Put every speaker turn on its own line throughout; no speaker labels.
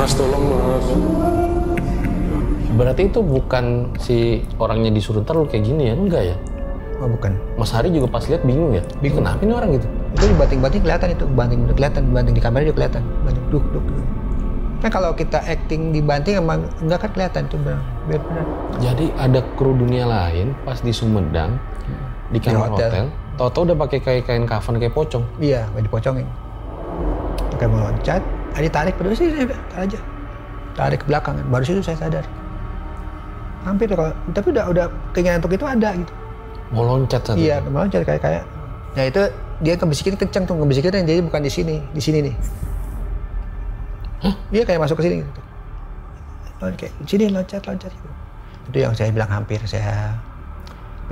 Mas tolong Mas.
Berarti itu bukan si orangnya disuruh ntar lu kayak gini ya? Enggak ya?
Oh bukan.
Mas Hari juga pas lihat bingung ya?
Bingung.
Kenapa ini orang gitu?
Itu di banting-banting kelihatan itu, banting udah kelihatan, banting di kamera juga kelihatan, banting duk. Kan kalau kita acting dibanting emang enggak kan kelihatan tuh benar.
Jadi ada kru dunia lain pas di Sumedang di kamar hotel, tau-tau udah pakai kain kafan kayak pocong.
Iya, udah dipocongin. Kayak mau loncat, ditarik peduli sih saya aja. Tarik ke belakang, baru situ saya sadar. Hampir kalau, tapi udah keinginan untuk itu ada gitu.
Mau loncat satu.
Iya, mau loncat kayak. Nah itu dia ngebisikin kenceng tuh, ngebisikin jadi bukan di sini nih.
Hah?
Iya kayak masuk ke sini gitu. Kayak sini loncat gitu. Itu yang saya bilang hampir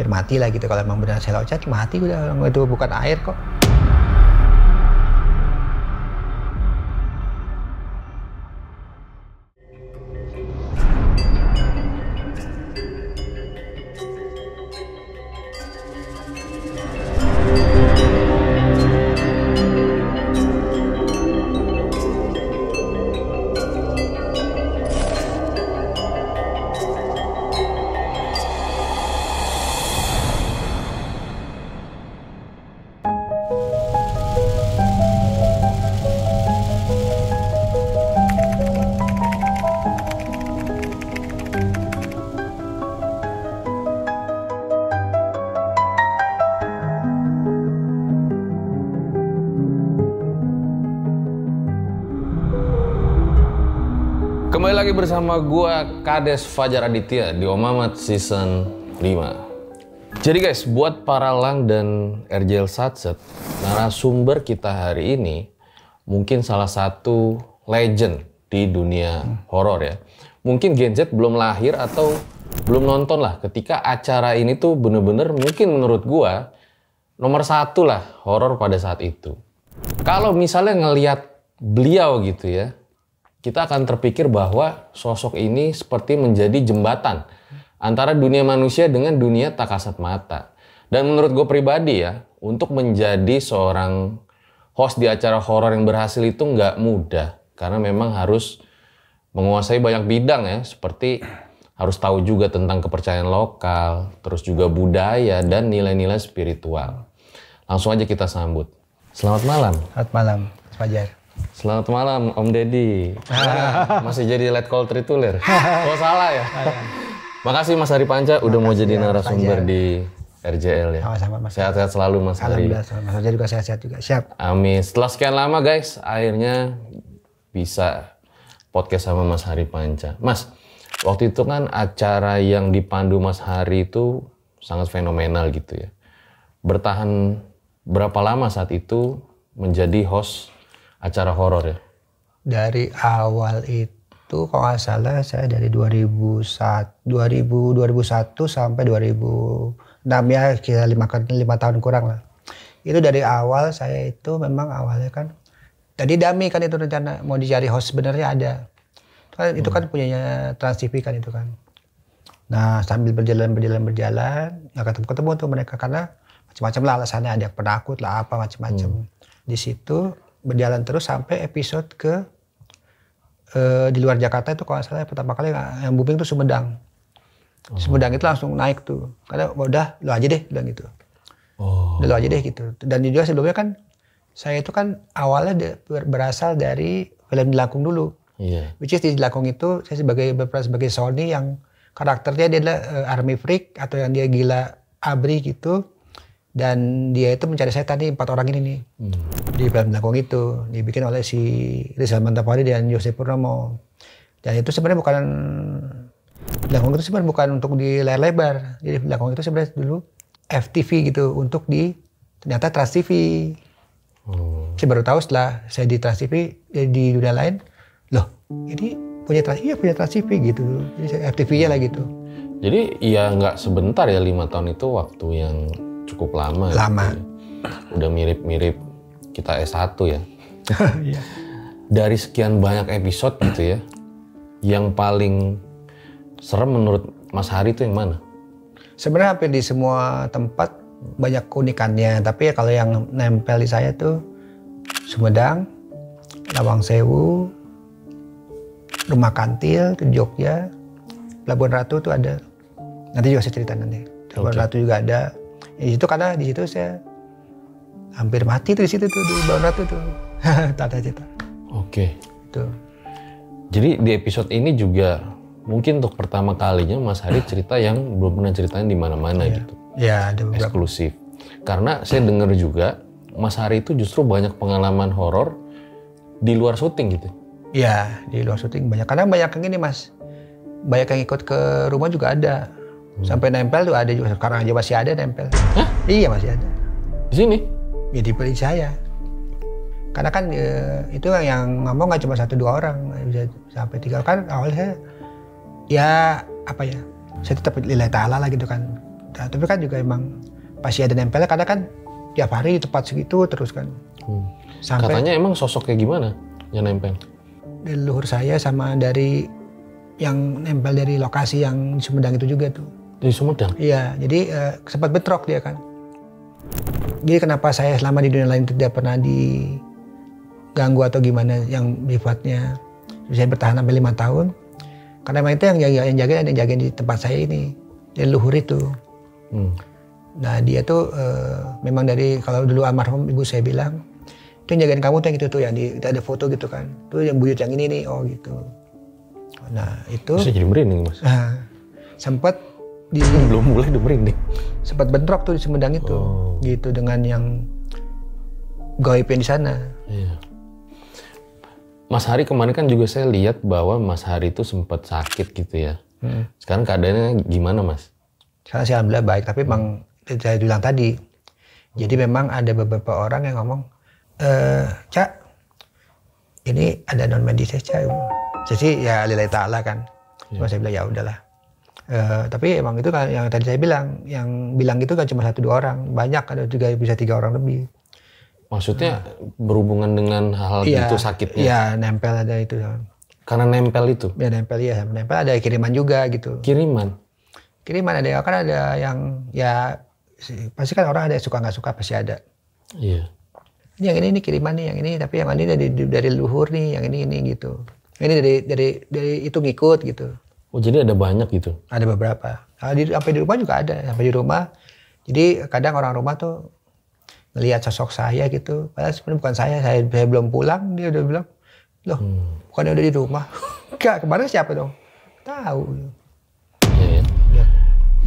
mati lah gitu. Kalau emang benar saya loncat mati udah, itu bukan air kok.
Kembali lagi bersama gua Kades Fajar Aditya di Omamat Season 5. Jadi guys, buat para Lang dan RJL Satset, narasumber kita hari ini mungkin salah satu legend di dunia horor ya. Mungkin Gen Z belum lahir atau belum nonton lah ketika acara ini tuh bener-bener mungkin menurut gua nomor satu lah horor pada saat itu. Kalau misalnya ngelihat beliau gitu ya, kita akan terpikir bahwa sosok ini seperti menjadi jembatan antara dunia manusia dengan dunia tak kasat mata. Dan menurut gue pribadi ya, untuk menjadi seorang host di acara horor yang berhasil itu nggak mudah. Karena memang harus menguasai banyak bidang ya, seperti harus tahu juga tentang kepercayaan lokal, terus juga budaya dan nilai-nilai spiritual. Langsung aja kita sambut. Selamat malam.
Selamat malam, Mas Fajar.
Selamat malam Om Deddy. Masih jadi let call trituler. Oh salah ya. Makasih Mas Hari Panca udah mau jadi narasumber di RJL ya.
Sama-sama Mas.
Sehat-sehat selalu Mas Hari.
Alhamdulillah, Mas Fajar juga sehat-sehat juga. Siap.
Amin. Setelah sekian lama guys, akhirnya bisa podcast sama Mas Hari Panca. Mas, waktu itu kan acara yang dipandu Mas Hari itu sangat fenomenal gitu ya. Bertahan berapa lama saat itu menjadi host acara horor ya? Dari
awal itu kalau nggak salah saya dari 2001 sampai 2006 ya, kira 5 tahun kurang lah. Itu dari awal saya itu memang awalnya kan tadi Dami kan itu rencana mau dicari host sebenarnya ada. Itu kan punyanya Trans TV kan itu kan. Nah sambil berjalan nggak ketemu tuh mereka karena macam-macam lah alasannya, ada yang penakut lah apa macam-macam. Di situ berjalan terus sampai episode ke di luar Jakarta itu kalau nggak salah pertama kali yang booming tuh Sumedang. Sumedang itu langsung naik tuh. Karena udah lu aja deh bilang gitu. Udah lu aja deh gitu. Dan juga sebelumnya kan saya itu kan awalnya berasal dari film di Langkung dulu.
Iya.
Which is di Langkung itu saya berperan sebagai Sony yang karakternya dia adalah army freak atau yang dia gila abri gitu. Dan dia itu mencari setan nih 4 orang ini nih. Di film Langkung itu dibikin oleh si Rizal Mantapari dan Yose Purnomo. Dan itu sebenarnya bukan Langkung itu sebenarnya bukan untuk di layar lebar. Jadi Langkung itu sebenarnya dulu FTV gitu untuk ternyata Trans TV. Saya baru tahu setelah saya di Trans TV di dunia lain, loh ini punya Trans TV gitu. Jadi FTV-nya lah gitu.
Jadi ya nggak sebentar ya 5 tahun itu waktu yang cukup lama.
Lama.
Gitu ya. Udah mirip-mirip kita S1 ya.
Iya.
Dari sekian banyak episode gitu ya, yang paling serem menurut Mas Hari itu yang mana?
Sebenarnya hampir di semua tempat banyak keunikannya, tapi ya kalau yang nempel di saya tuh Sumedang, Lawang Sewu, Rumah Kantil di Jogja, Pelabuhan Ratu tuh ada. Nanti juga saya cerita nanti. Pelabuhan Ratu juga ada. Di situ karena di situ saya hampir mati tuh di situ tuh di Pelabuhan Ratu tuh. Tata cerita.
Oke.
Itu.
Jadi di episode ini juga mungkin untuk pertama kalinya Mas Hari cerita yang belum pernah ceritain di mana-mana gitu.
Ya, ada beberapa.
Eksklusif. Karena saya dengar juga Mas Hari itu justru banyak pengalaman horor di luar syuting gitu.
Iya, di luar syuting banyak. Karena banyak yang ini Mas, banyak yang ikut ke rumah juga ada. Sampai nempel tuh ada juga. Sekarang aja masih ada nempel.
Hah?
Iya masih ada.
Di sini?
Ya di pelita saya. Karena kan itu yang ngomong nggak cuma 1-2 orang, bisa sampai 3 kan awalnya saya, ya apa ya, saya tetap lillahi ta'ala lah gitu kan. Nah, tapi kan juga emang pasti ada nempelnya karena kan tiap hari di tempat segitu terus kan. Sampai
Katanya emang sosok kayak gimana yang nempel?
dari leluhur saya sama dari yang nempel dari lokasi yang di Sumedang itu juga tuh.
Di Sumedang?
Iya, jadi sempat bentrok dia kan. Jadi kenapa saya selama di dunia lain tidak pernah diganggu atau gimana yang sifatnya saya bertahan sampai 5 tahun. Karena memang itu yang jagain di tempat saya ini, dari leluhur itu. Nah dia tuh memang dari, kalau dulu almarhum ibu saya bilang, itu yang jagain kamu tuh yang itu tuh, yang ada foto gitu kan. Tuh yang buyut yang ini nih, oh gitu. Nah itu.
Bisa jadi merinding Mas.
Sempat
belum mulai udah merinding.
Sempat bentrok tuh di Sumedang itu, gitu dengan yang gaib yang di sana.
Iya. Mas Hari kemarin kan juga saya lihat bahwa Mas Hari itu sempat sakit gitu ya. Sekarang keadaannya gimana Mas?
Sekarang sih alhamdulillah baik, tapi memang saya bilang tadi, jadi memang ada beberapa orang yang ngomong, Cak, ini ada non medis ya Cak. Jadi ya lillahi ta'ala kan. Cuma saya bilang ya udahlah. Tapi emang itu kan yang tadi saya bilang, yang bilang itu kan cuma 1-2 orang, banyak ada juga bisa 3 orang lebih.
Maksudnya berhubungan dengan hal itu sakitnya?
Iya, nempel ada itu.
Karena nempel itu?
Ya nempel ya, nempel ada kiriman juga gitu.
Kiriman?
Kiriman ada, kan ada yang ya pasti kan orang ada yang suka nggak suka pasti ada.
Iya.
Yang ini kiriman nih, yang ini tapi yang ini dari leluhur nih, yang ini gitu. Ini dari itu ngikut gitu.
Oh jadi ada banyak gitu?
Ada beberapa. Sampai di rumah juga ada, sampai di rumah. Jadi kadang orang rumah tuh ngelihat sosok saya gitu, padahal sebenarnya bukan saya belum pulang, dia udah bilang, loh bukannya udah di rumah? Enggak, kemarin siapa dong? Tahu.
Iya. Ya.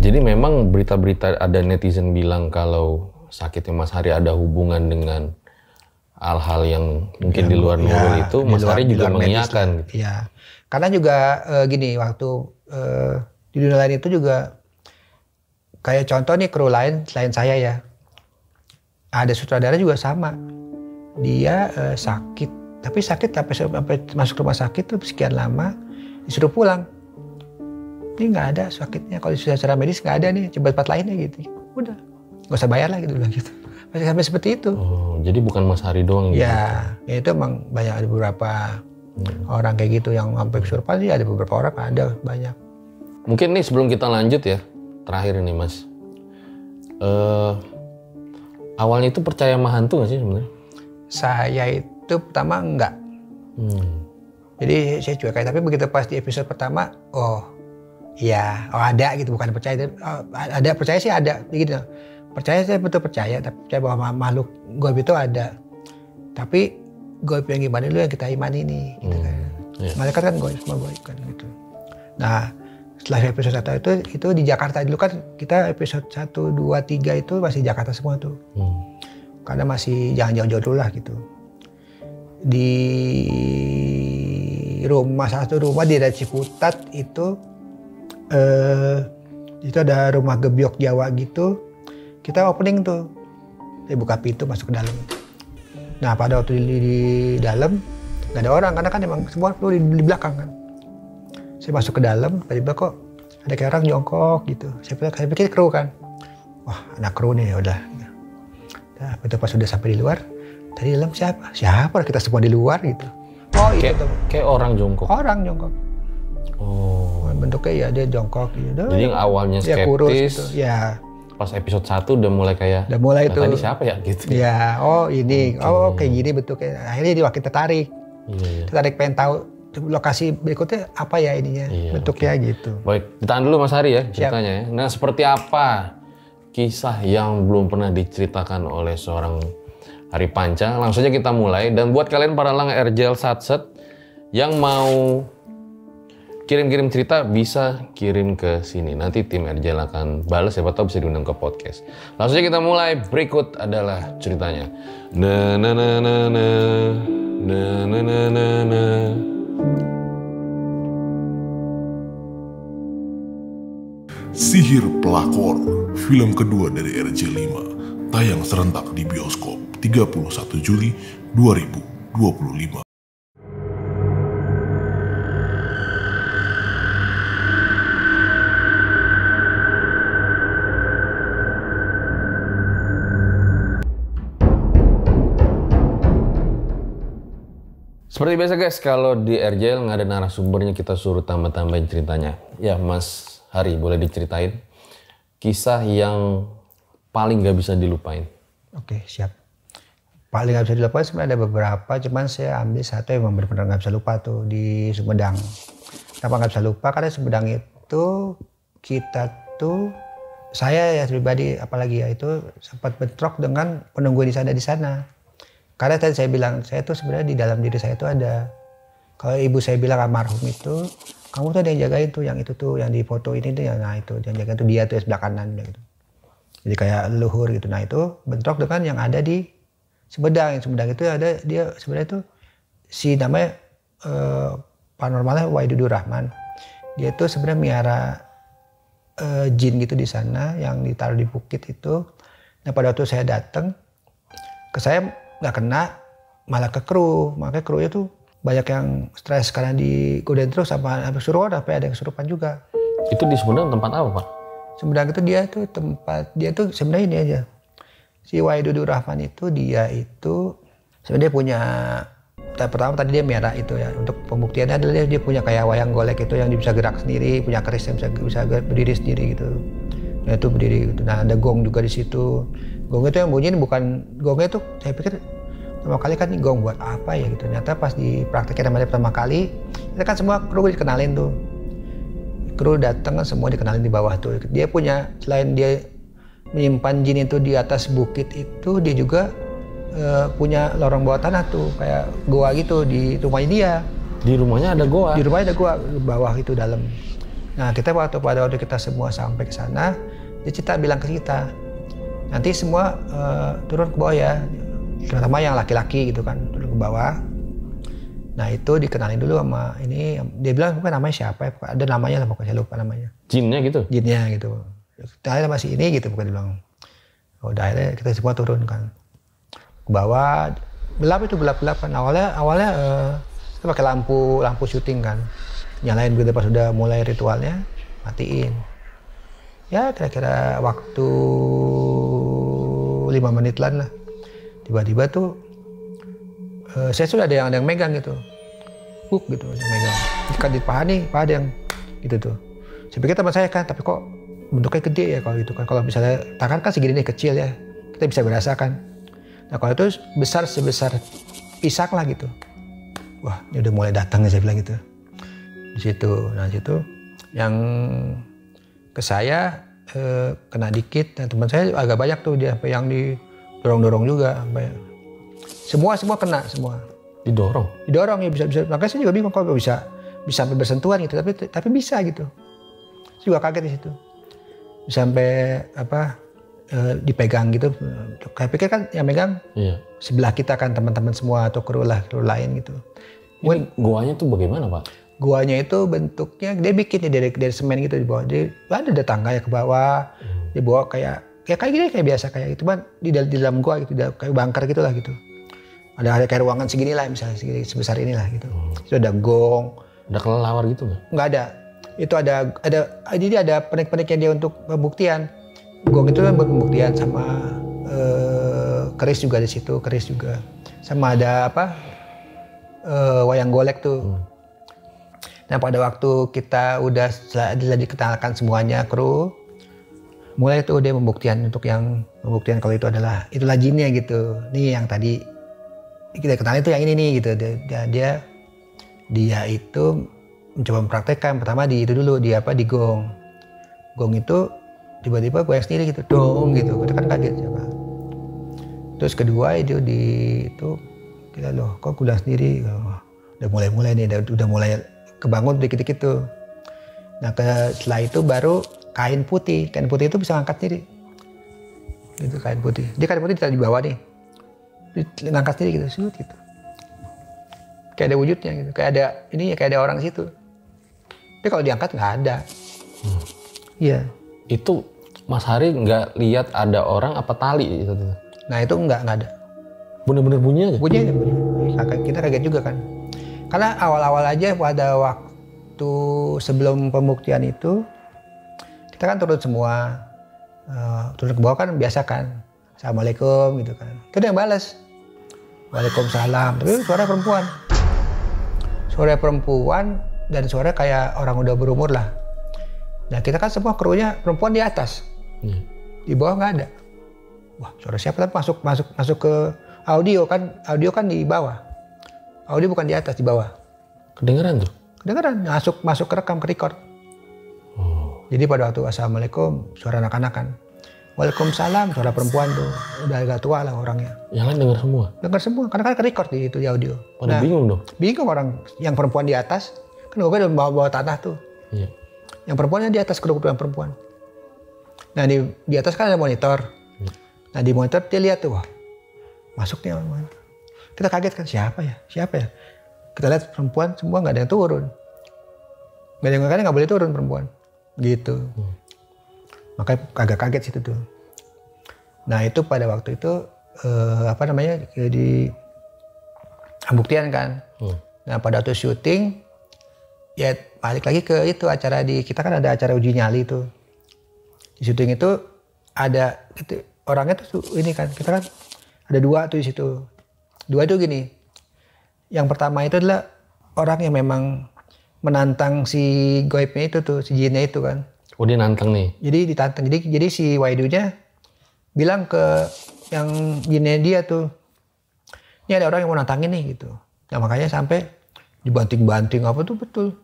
Jadi memang berita-berita ada netizen bilang kalau sakitnya Mas Hari ada hubungan dengan hal-hal yang mungkin di luar nurul itu, Mas Hari juga mengiyakan.
Gitu. Iya, karena juga gini, waktu di dunia lain itu juga kayak contoh nih kru lain selain saya ya, ada sutradara juga sama, dia sakit, tapi sakit sampai masuk rumah sakit tuh sekian lama, disuruh pulang. Ini nggak ada sakitnya, kalau secara medis nggak ada nih, coba tempat lainnya gitu. Udah, nggak usah bayar lah gitu bilang gitu. Masih sampai seperti itu.
Oh, jadi bukan Mas Hari doang gitu?
Ya itu emang banyak, ada beberapa orang kayak gitu yang sampai kesurupan sih, ada beberapa orang, ada banyak.
Mungkin nih sebelum kita lanjut ya, terakhir ini Mas. Awalnya itu percaya sama hantu nggak sih sebenarnya? Saya
itu pertama enggak. Jadi saya cuek, tapi begitu pas di episode pertama, ada gitu, bukan percaya. Ada percaya sih ada, gitu. Percaya saya betul percaya, tapi percaya bahwa makhluk gaib itu ada. Tapi gaib yang gimana dulu yang kita imani nih, gitu kan. Yeah. Malaikat kan gaib, semua gaib kan gitu. Nah, setelah episode 1 itu di Jakarta dulu kan, kita episode 1, 2, 3 itu masih Jakarta semua tuh. Karena masih jangan jauh-jauh dulu lah gitu. Di satu rumah di daerah Ciputat itu ada rumah gebyok Jawa gitu. Kita opening tuh, saya buka pintu masuk ke dalam. Nah pada waktu di dalam nggak ada orang, karena kan emang semua tuh di belakang kan. Saya masuk ke dalam, tiba-tiba kok ada kayak orang jongkok gitu. Saya pikir kru kan, wah anak kru nih, udah. Nah itu pas sudah sampai di luar, tadi dalam siapa kita semua di luar gitu. Oh itu
kayak orang jongkok.
Orang jongkok.
Oh.
Bentuknya ya dia jongkok gitu.
Jadi yang awalnya skeptis,
kurus gitu. Ya.
Pas episode 1 udah mulai kayak,
itu.
Tadi siapa ya gitu.
Ya, oh ini, kayak gini bentuknya. Akhirnya dia makin tertarik.
Iya.
Tertarik pengen tahu lokasi berikutnya apa ya ininya, bentuknya gitu.
Baik, ditahan dulu Mas Hari ya ceritanya ya. Nah, seperti apa kisah yang belum pernah diceritakan oleh seorang Hari Panca? Langsung aja kita mulai. Dan buat kalian para lang RJL Satset yang mau kirim-kirim cerita, bisa kirim ke sini. Nanti tim RJL akan balas, siapa tahu bisa diundang ke podcast. Langsung aja kita mulai. Berikut adalah ceritanya.
Sihir Pelakor, film kedua dari RJ5, tayang serentak di bioskop 31 Juli 2025.
Seperti biasa guys, kalau di RJL nggak ada narasumbernya, kita suruh tambah-tambahin ceritanya. Ya Mas Hari, boleh diceritain kisah yang paling nggak bisa dilupain?
Oke, siap. Paling nggak bisa dilupain sebenarnya ada beberapa, cuman saya ambil satu yang benar-benar nggak bisa lupa tuh, di Sumedang. Kenapa nggak bisa lupa? Karena Sumedang itu kita tuh, saya ya pribadi apalagi ya, itu sempat bentrok dengan penunggu di sana. Karena tadi saya bilang, saya tuh sebenarnya di dalam diri saya tuh ada, kalau ibu saya bilang almarhum itu, kamu tuh ada yang jagain tuh, yang itu tuh, yang di foto ini tuh, yang nah itu, yang jagain tuh dia tuh sebelah kanan gitu. Jadi kayak leluhur gitu. Nah itu bentrok dengan yang ada di Sumedang. Yang Sumedang itu ada, dia sebenarnya tuh si namanya paranormalnya Waidudur Rahman. Dia tuh sebenarnya miara jin gitu di sana, yang ditaruh di bukit itu. Nah pada waktu saya datang, ke saya nggak kena, malah ke kru. Makanya krunya tuh banyak yang stres karena digodain terus sampai kesurupan, sampai ada yang kesurupan juga.
Itu di Sumedang tempat apa Pak?
Sumedang itu dia tuh tempat, dia tuh sebenarnya ini aja. Si Waidudur Rahman itu dia itu sebenarnya punya, pertama tadi dia miara itu ya. Untuk pembuktiannya adalah dia punya kayak wayang golek itu yang bisa gerak sendiri, punya keris yang bisa berdiri sendiri gitu. Nah itu berdiri gitu. Nah ada gong juga di situ. Gong itu yang bunyi bukan gongnya tuh, saya pikir pertama kali kan ini gong buat apa ya gitu. Ternyata pas dipraktekin sama dia pertama kali, kita kan semua kru dikenalin tuh. Kru datang kan semua dikenalin di bawah tuh. Dia punya, selain dia menyimpan jin itu di atas bukit itu, dia juga punya lorong bawah tanah tuh, kayak goa gitu di rumahnya dia.
Di rumahnya ada goa?
Di rumahnya ada goa, bawah itu dalam. Nah kita pada waktu kita semua sampai ke sana, dia bilang ke kita, nanti semua turun ke bawah ya, terutama yang laki-laki gitu kan, turun ke bawah. Nah itu dikenalin dulu sama ini, dia bilang bukan namanya siapa ya, ada namanya lah pokoknya, saya lupa namanya.
Jinnya gitu?
Jinnya gitu. Kita masih ini gitu, bukan dibilang. Udah akhirnya kita semua turun kan ke bawah, gelap kan. Awalnya kita pakai lampu syuting kan, nyalain begitu, pas sudah mulai ritualnya matiin. Ya kira-kira waktu 5 menit-an lah, tiba-tiba tuh saya sudah ada yang megang gitu, gitu yang megang, kan di paha nih, paha ada yang gitu tuh. Saya pikir teman saya kan, tapi kok bentuknya gede ya kalau gitu kan. Kalau misalnya tangan kan segini nih, kecil ya, kita bisa merasakan. Nah kalau itu besar sebesar pisang lah gitu. Wah ini udah mulai datang ya, saya bilang gitu. Di situ, nah situ yang ke saya kena dikit, dan teman saya agak banyak tuh, dia yang didorong-dorong juga, sampai semua kena semua.
Didorong
Ya bisa. Makanya saya juga bingung kalau bisa sampai bersentuhan gitu, tapi bisa gitu. Saya juga kaget di situ. Bisa sampai dipegang gitu. Saya pikir kan yang megang sebelah kita kan, teman-teman semua atau kru lain gitu.
Ini goanya tuh bagaimana Pak?
Goanya itu bentuknya dia bikinnya dari semen gitu di bawah. Dia ada tangga ya ke bawah. Dia bawa kayak gini, kayak biasa kayak itu, kan di dalam goa gitu, kayak bunker gitulah gitu. Ada kayak ruangan segini lah, misalnya segini, sebesar inilah gitu. Itu ada gong.
Ada kelelawar gitu nggak?
Nggak ada. Itu jadi ada penik-peniknya dia untuk pembuktian. Gong itu kan buat pembuktian, sama keris juga di situ, sama ada wayang golek tuh. Nah pada waktu kita udah dikenalkan semuanya kru, mulai tuh dia membuktian kalau itulah jinnya gitu. Nih yang tadi kita kenalin tuh yang ini nih gitu. Dia Dia itu mencoba mempraktekkan. Pertama di itu dulu, di gong. Gong itu tiba-tiba goyang sendiri gitu, dong gitu. Kita kan kaget coba. Terus kedua itu kita loh, kok goyang sendiri. Udah mulai nih, udah mulai kebangun dikit-dikit tuh. Nah setelah itu baru kain putih itu bisa ngangkat sendiri. Itu kain putih. Dia kain putih ditaruh di bawah nih, ngangkat sendiri gitu, gitu. Kayak ada wujudnya gitu, kayak ada orang di situ. Tapi kalau diangkat nggak ada. Iya.
Itu Mas Hari nggak lihat ada orang apa tali gitu?
Nah itu nggak ada.
Bener-bener bunyi aja?
Bunyi. Kita kaget juga kan. Karena awal-awal aja pada waktu sebelum pembuktian itu, kita kan turun semua. Turun ke bawah kan biasa kan. Assalamualaikum gitu kan. Kita yang balas. Waalaikumsalam. Tapi suara perempuan. Suara perempuan dan suara kayak orang udah berumur lah. Nah kita kan semua krunya perempuan di atas. Di bawah nggak ada. Wah suara siapa? Tapi masuk ke audio kan di bawah. Audio bukan di atas, di bawah.
Kedengeran tuh?
Kedengeran, masuk ke rekam, ke record. Jadi pada waktu Assalamualaikum, suara anak-anak kan. Waalaikumsalam, suara perempuan tuh. Udah agak tua lah orangnya.
Yang lain denger semua?
Denger semua, karena kan ke record di audio.
Pada bingung dong?
Bingung orang yang perempuan di atas. Kan gue udah bawa tanah tuh.
Iya.
Yang perempuannya di atas, kedua perempuan. Nah di atas kan ada monitor. Nah di monitor dia lihat tuh, wah masuk nih orang. Kita kaget kan, siapa ya? Kita lihat perempuan semua nggak ada yang turun. Nggak boleh turun perempuan. Gitu. Makanya agak kaget situ tuh. Nah itu pada waktu itu di pembuktian kan. Nah pada waktu syuting ya balik lagi ke itu acara kita kan ada acara uji nyali tuh. Di syuting itu ada itu, orangnya tuh ini kan, kita kan ada 2 tuh di situ. 2 itu gini. Yang pertama itu adalah orang yang memang menantang si goibnya itu tuh, si jinnya itu kan.
Oh dia nantang nih?
Jadi ditantang. Jadi si Waidunya bilang ke yang jinnya dia tuh, ini ada orang yang mau nantangin nih gitu. Nah makanya sampai dibanting-banting apa tuh betul.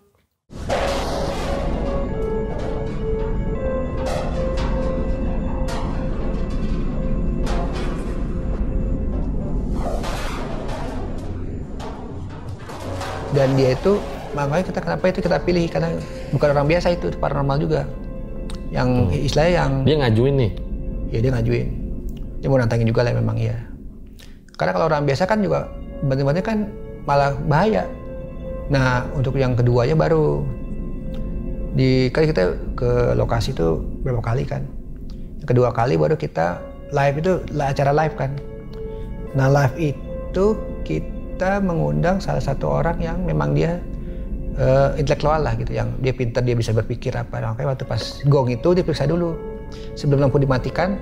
Dan dia itu, makanya kenapa kita pilih, karena bukan orang biasa itu paranormal juga. Yang istilahnya yang...
Dia ngajuin nih?
Iya dia ngajuin. Dia mau nantangin juga lah memang iya. Karena kalau orang biasa kan juga banting-banting kan malah bahaya. Nah untuk yang keduanya baru kan kita ke lokasi itu berapa kali kan. Yang kedua kali baru kita live itu acara live kan. Nah live itu kita mengundang salah satu orang yang memang dia intelektual lah gitu, yang dia pintar, dia bisa berpikir apa. Makanya waktu pas gong itu diperiksa dulu sebelum lampu dimatikan,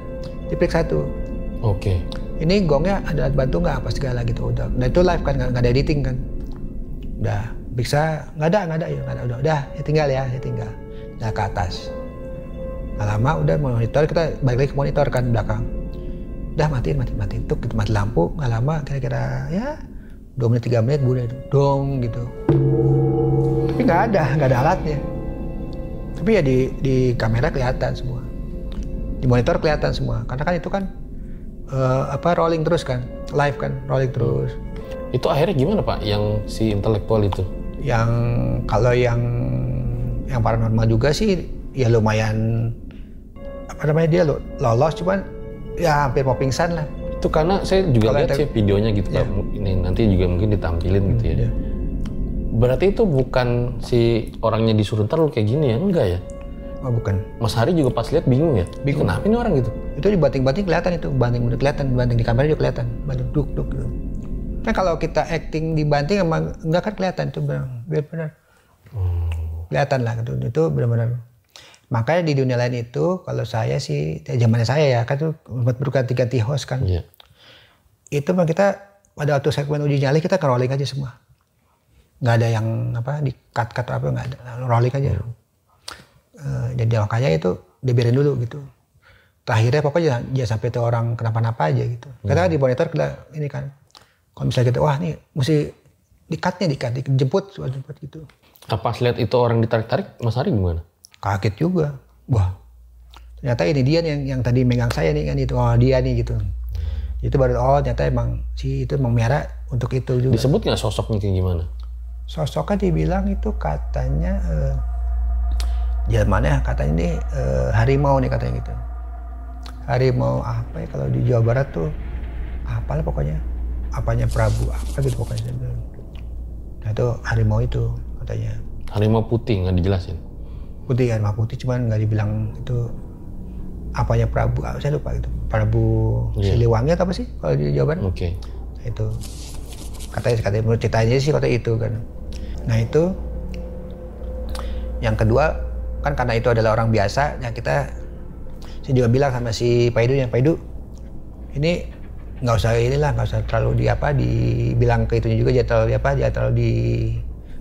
diperiksa tuh.
Oke.
Ini gongnya ada bantu nggak apa segala gitu udah. Nah itu live kan, nggak ada editing kan. Udah periksa nggak ada udah ya tinggal. Nah ke atas. Nggak lama udah monitor, kita balik lagi ke monitor kan belakang. Udah matiin tuh kita mati lampu. Nggak lama kira-kira ya 2 menit 3 menit bunyi dong gitu. Tapi nggak ada alatnya. Tapi ya di kamera kelihatan semua, di monitor kelihatan semua. Karena kan itu kan rolling terus kan, live kan, rolling terus.
Itu akhirnya gimana Pak, yang si intelektual itu?
Yang kalau yang paranormal juga sih, ya lumayan dia lolos, cuman ya hampir mau pingsan lah.
Itu karena saya juga lihat sih videonya gitu Pak. Ini nanti juga mungkin ditampilin gitu ya. Berarti itu bukan si orangnya disuruh ntar lu kayak gini ya? Enggak ya?
Oh bukan.
Mas Hari juga pas lihat bingung ya?
Bingung.
Kenapa ini orang gitu? Itu
dibanting-banting kelihatan itu. Banting di kamera juga kelihatan. Banting duk gitu. Kan kalau kita acting dibanting emang enggak kan kelihatan itu benar. Kelihatan lah gitu. Itu benar-benar. Makanya di dunia lain itu kalau saya sih, zamannya saya ya kan tuh berganti-ganti host kan. Iya. Itu mah kita pada waktu segmen uji nyali kita rolling aja semua. Nggak ada yang di cut apa, nggak ada, rolling aja. Jadi makanya itu dibiarin dulu gitu. Terakhirnya pokoknya jangan sampai tuh orang kenapa-napa aja gitu. Karena di monitor kita ini kan, kalau misalnya kita wah nih mesti dijemput gitu.
Pas lihat itu orang ditarik-tarik, Mas Ari gimana?
Kaget juga. Wah, ternyata ini dia yang tadi megang saya nih kan itu. Oh dia nih gitu. Itu baru ternyata emang si itu emang merah untuk itu juga.
Disebut nggak sosoknya kayak gimana?
Sosoknya dibilang itu katanya Jermannya katanya ini harimau nih katanya gitu. Harimau apa ya kalau di Jawa Barat tuh apalah pokoknya. Apanya Prabu apa gitu pokoknya. Nah itu harimau itu katanya.
Harimau putih nggak dijelasin?
Putih harimau putih cuman nggak dibilang itu apanya Prabu, saya lupa gitu. Prabu Siliwangi atau apa sih kalau di Jawa Barat?
Oke.
Nah, itu katanya menurut ceritanya sih kata itu kan. Nah itu yang kedua kan karena itu adalah orang biasa, ya saya juga bilang sama si Pak Idu, ini nggak usah terlalu dibilang ke itunya juga, jangan terlalu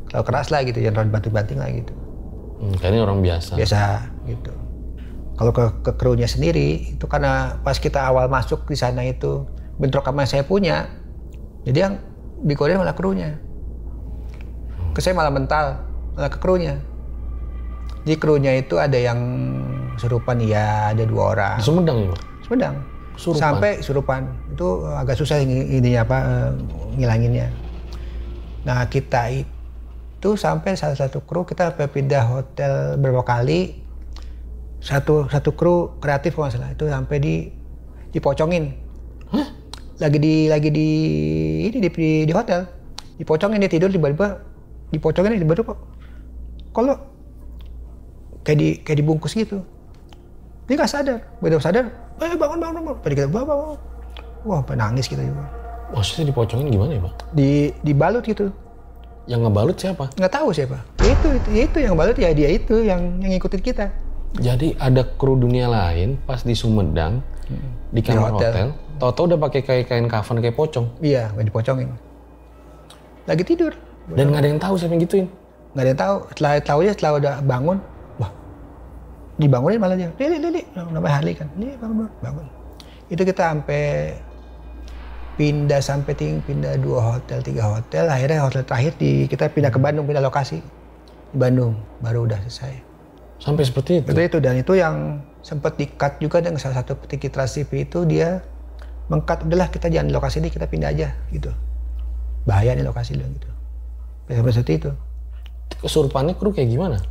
keras lah gitu, jangan terlalu banting-banting lah gitu.
Kayaknya orang biasa.
Biasa gitu. Kalau ke krunya sendiri itu karena pas kita awal masuk di sana itu bentrok sama saya punya, jadi yang dikodein malah krunya. Ke saya malah mental, malah ke krunya. Di krunya itu ada yang surupan ya, ada 2 orang.
Di Sumedang ya, Pak?
Sumedang.
Surupan.
Sampai surupan. Itu agak susah ngilanginnya. Nah, kita itu sampai salah satu kru kita pindah hotel berapa kali. Satu kru kreatif kalau nggak salah itu sampai dipocongin.
Hah?
Lagi di hotel. Dipocongin, dia tidur tiba-tiba dipocongin tiba-tiba kalau kayak dibungkus gitu. Dia nggak sadar, begitu sadar, bangun. Pada kita bangun. Wah, nangis kita juga.
Maksudnya dipocongin gimana ya, Pak?
Dibalut gitu.
Yang ngebalut siapa?
Nggak tahu siapa. Itu yang balut ya dia itu yang ngikutin kita.
Jadi ada kru dunia lain pas di Sumedang di kamar hotel. Tau-tau udah pakai kain kafan kayak pocong.
Iya, nggak dipocongin. Lagi tidur.
Dan nggak ada yang tahu siapa yang gituin.
Nggak ada yang tahu. Setelah udah bangun, wah, dibangunin malah dia. Lili, namanya Harley kan. Ini bangun. Itu kita sampai pindah 2 hotel, 3 hotel. Akhirnya hotel terakhir kita pindah ke Bandung, pindah lokasi di Bandung. Baru udah selesai.
Sampai seperti itu?
Itu dan itu yang sempat di-cut juga dengan salah satu petinggi Trans TV itu dia meng-cut, udahlah kita jangan di lokasi ini, kita pindah aja gitu. Bahaya nih lokasi lu gitu. Seperti itu.
Kesurupannya kru kayak gimana?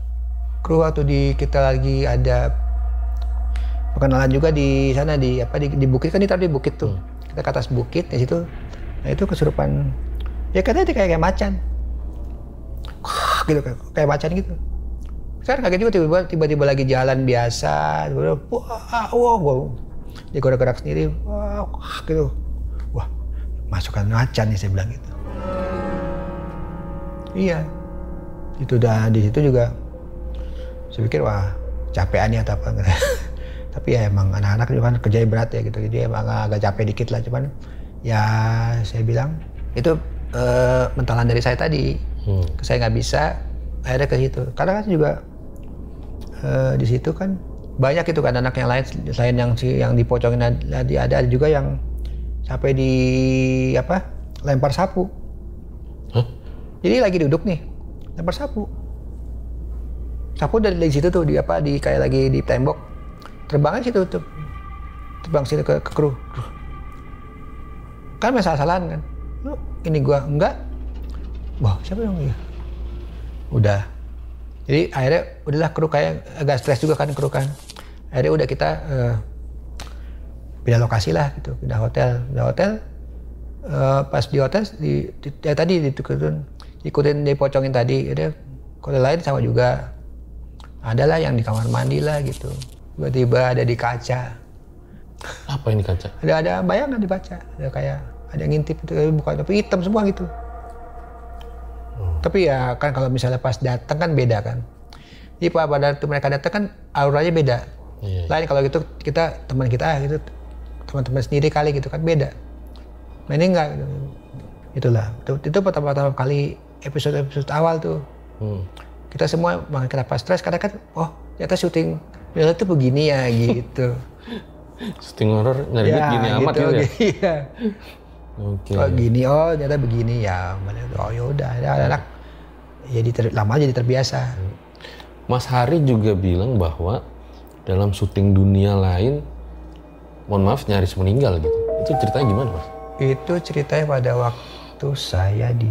Kru waktu kita lagi ada perkenalan juga di sana di bukit kan, ditaruh di bukit tuh. Kita ke atas bukit di situ. Nah itu kesurupan. Ya katanya kayak macan. Gitu kayak macan gitu. Sekarang kaget juga tiba-tiba lagi jalan biasa, tiba-tiba wah, dia gerak-gerak sendiri, wah gitu, wah masukkan macan nih saya bilang gitu. Iya, itu udah di situ juga. Saya pikir wah capeannya atau apa, tapi ya emang anak-anak juga kan kerjanya berat ya gitu, jadi emang agak capek dikit lah, cuman ya saya bilang itu mentalan dari saya tadi, saya nggak bisa. Akhirnya ke situ, karena kan juga di situ kan banyak itu kan anak yang lain selain yang dipocongin, ada juga yang sampai lempar sapu.
Hah?
Jadi lagi duduk nih, lempar sapu dari situ tuh kayak lagi di tembok, terbangnya situ tuh, terbang situ ke kru. Kan masalah-salahan kan, lu ini gua enggak, wah siapa yang iya? Udah, jadi akhirnya udahlah kru kayak agak stres juga kan kru kan. Akhirnya udah kita pindah lokasi lah gitu, pindah hotel. Pas di hotel tadi ikutin dipocongin tadi. Ada hotel lain sama juga. Adalah yang di kamar mandi lah gitu. Tiba-tiba ada di kaca.
Apa ini kaca?
Ada bayangan di kaca. Ada yang ngintip itu, bukan tapi hitam semua gitu. Tapi ya kan kalau misalnya pas datang kan beda kan. Jadi pada waktu mereka datang kan auranya beda.
Iya.
Lain kalau gitu kita teman gitu, teman-teman sendiri kali gitu kan beda. Nah ini enggak gitu. Itulah. Itu pertama kali episode awal tuh. Kita semua makin kenapa stres karena kan ternyata syuting film itu begini ya gitu.
Syuting horor nyari duit gini amat gitu ya.
Iya.
Oke.
Oh gini, oh ternyata begini ya. Oh yaudah, anak-anak lama jadi terbiasa.
Mas Hari juga bilang bahwa dalam syuting dunia lain, mohon maaf nyaris meninggal gitu. Itu ceritanya gimana, Mas?
Itu ceritanya pada waktu saya di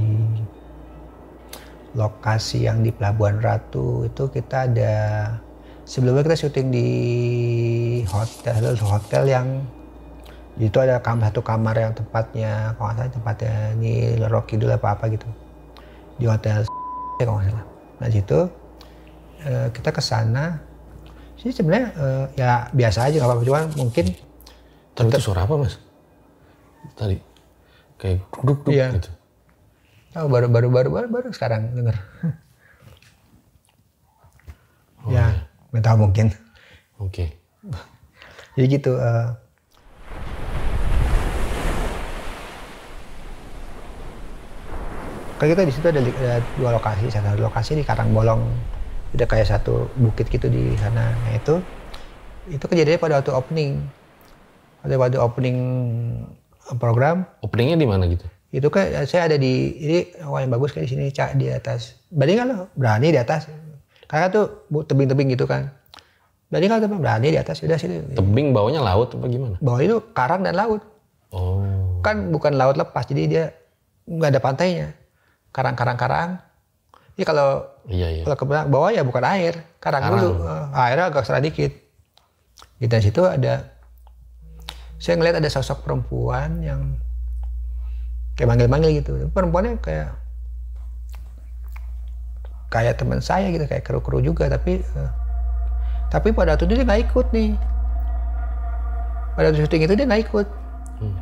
lokasi yang di Pelabuhan Ratu itu kita ada sebelumnya kita syuting di hotel yang itu ada satu kamar yang tempatnya kalau nggak salah tempatnya ini Rocky dulu apa gitu di hotel kalau nggak salah. Nah situ kita ke sana sih sebenarnya ya biasa aja nggak apa-apa cuman mungkin.
Tapi itu suara apa, Mas? Tadi kayak duduk
iya.
gitu.
Oh, baru sekarang denger. Ya, nggak tahu mungkin.
Oke.
Jadi gitu. Kan kita di situ ada 2 lokasi, satu lokasi di Karangbolong, udah kayak satu bukit gitu di sana. Nah itu kejadiannya pada waktu opening. Pada opening program.
Openingnya di mana gitu?
Itu kan saya ada di ini yang bagus kayak di sini di atas. Berani kan lo berani di atas. Karena tuh tebing-tebing gitu kan. Berani kan berani di atas udah situ.
Tebing bawahnya laut apa gimana?
Bawah itu karang dan laut.
Oh.
Kan bukan laut lepas jadi dia nggak ada pantainya. Karang. Ini kalau kalau ke bawah ya bukan air, karang dulu. Airnya agak serah dikit. Di situ ada saya ngeliat ada sosok perempuan yang kayak manggil-manggil gitu. Perempuannya kayak teman saya gitu, kayak kru-kru juga tapi pada waktu itu dia nggak ikut nih. Pada waktu syuting itu dia nggak ikut.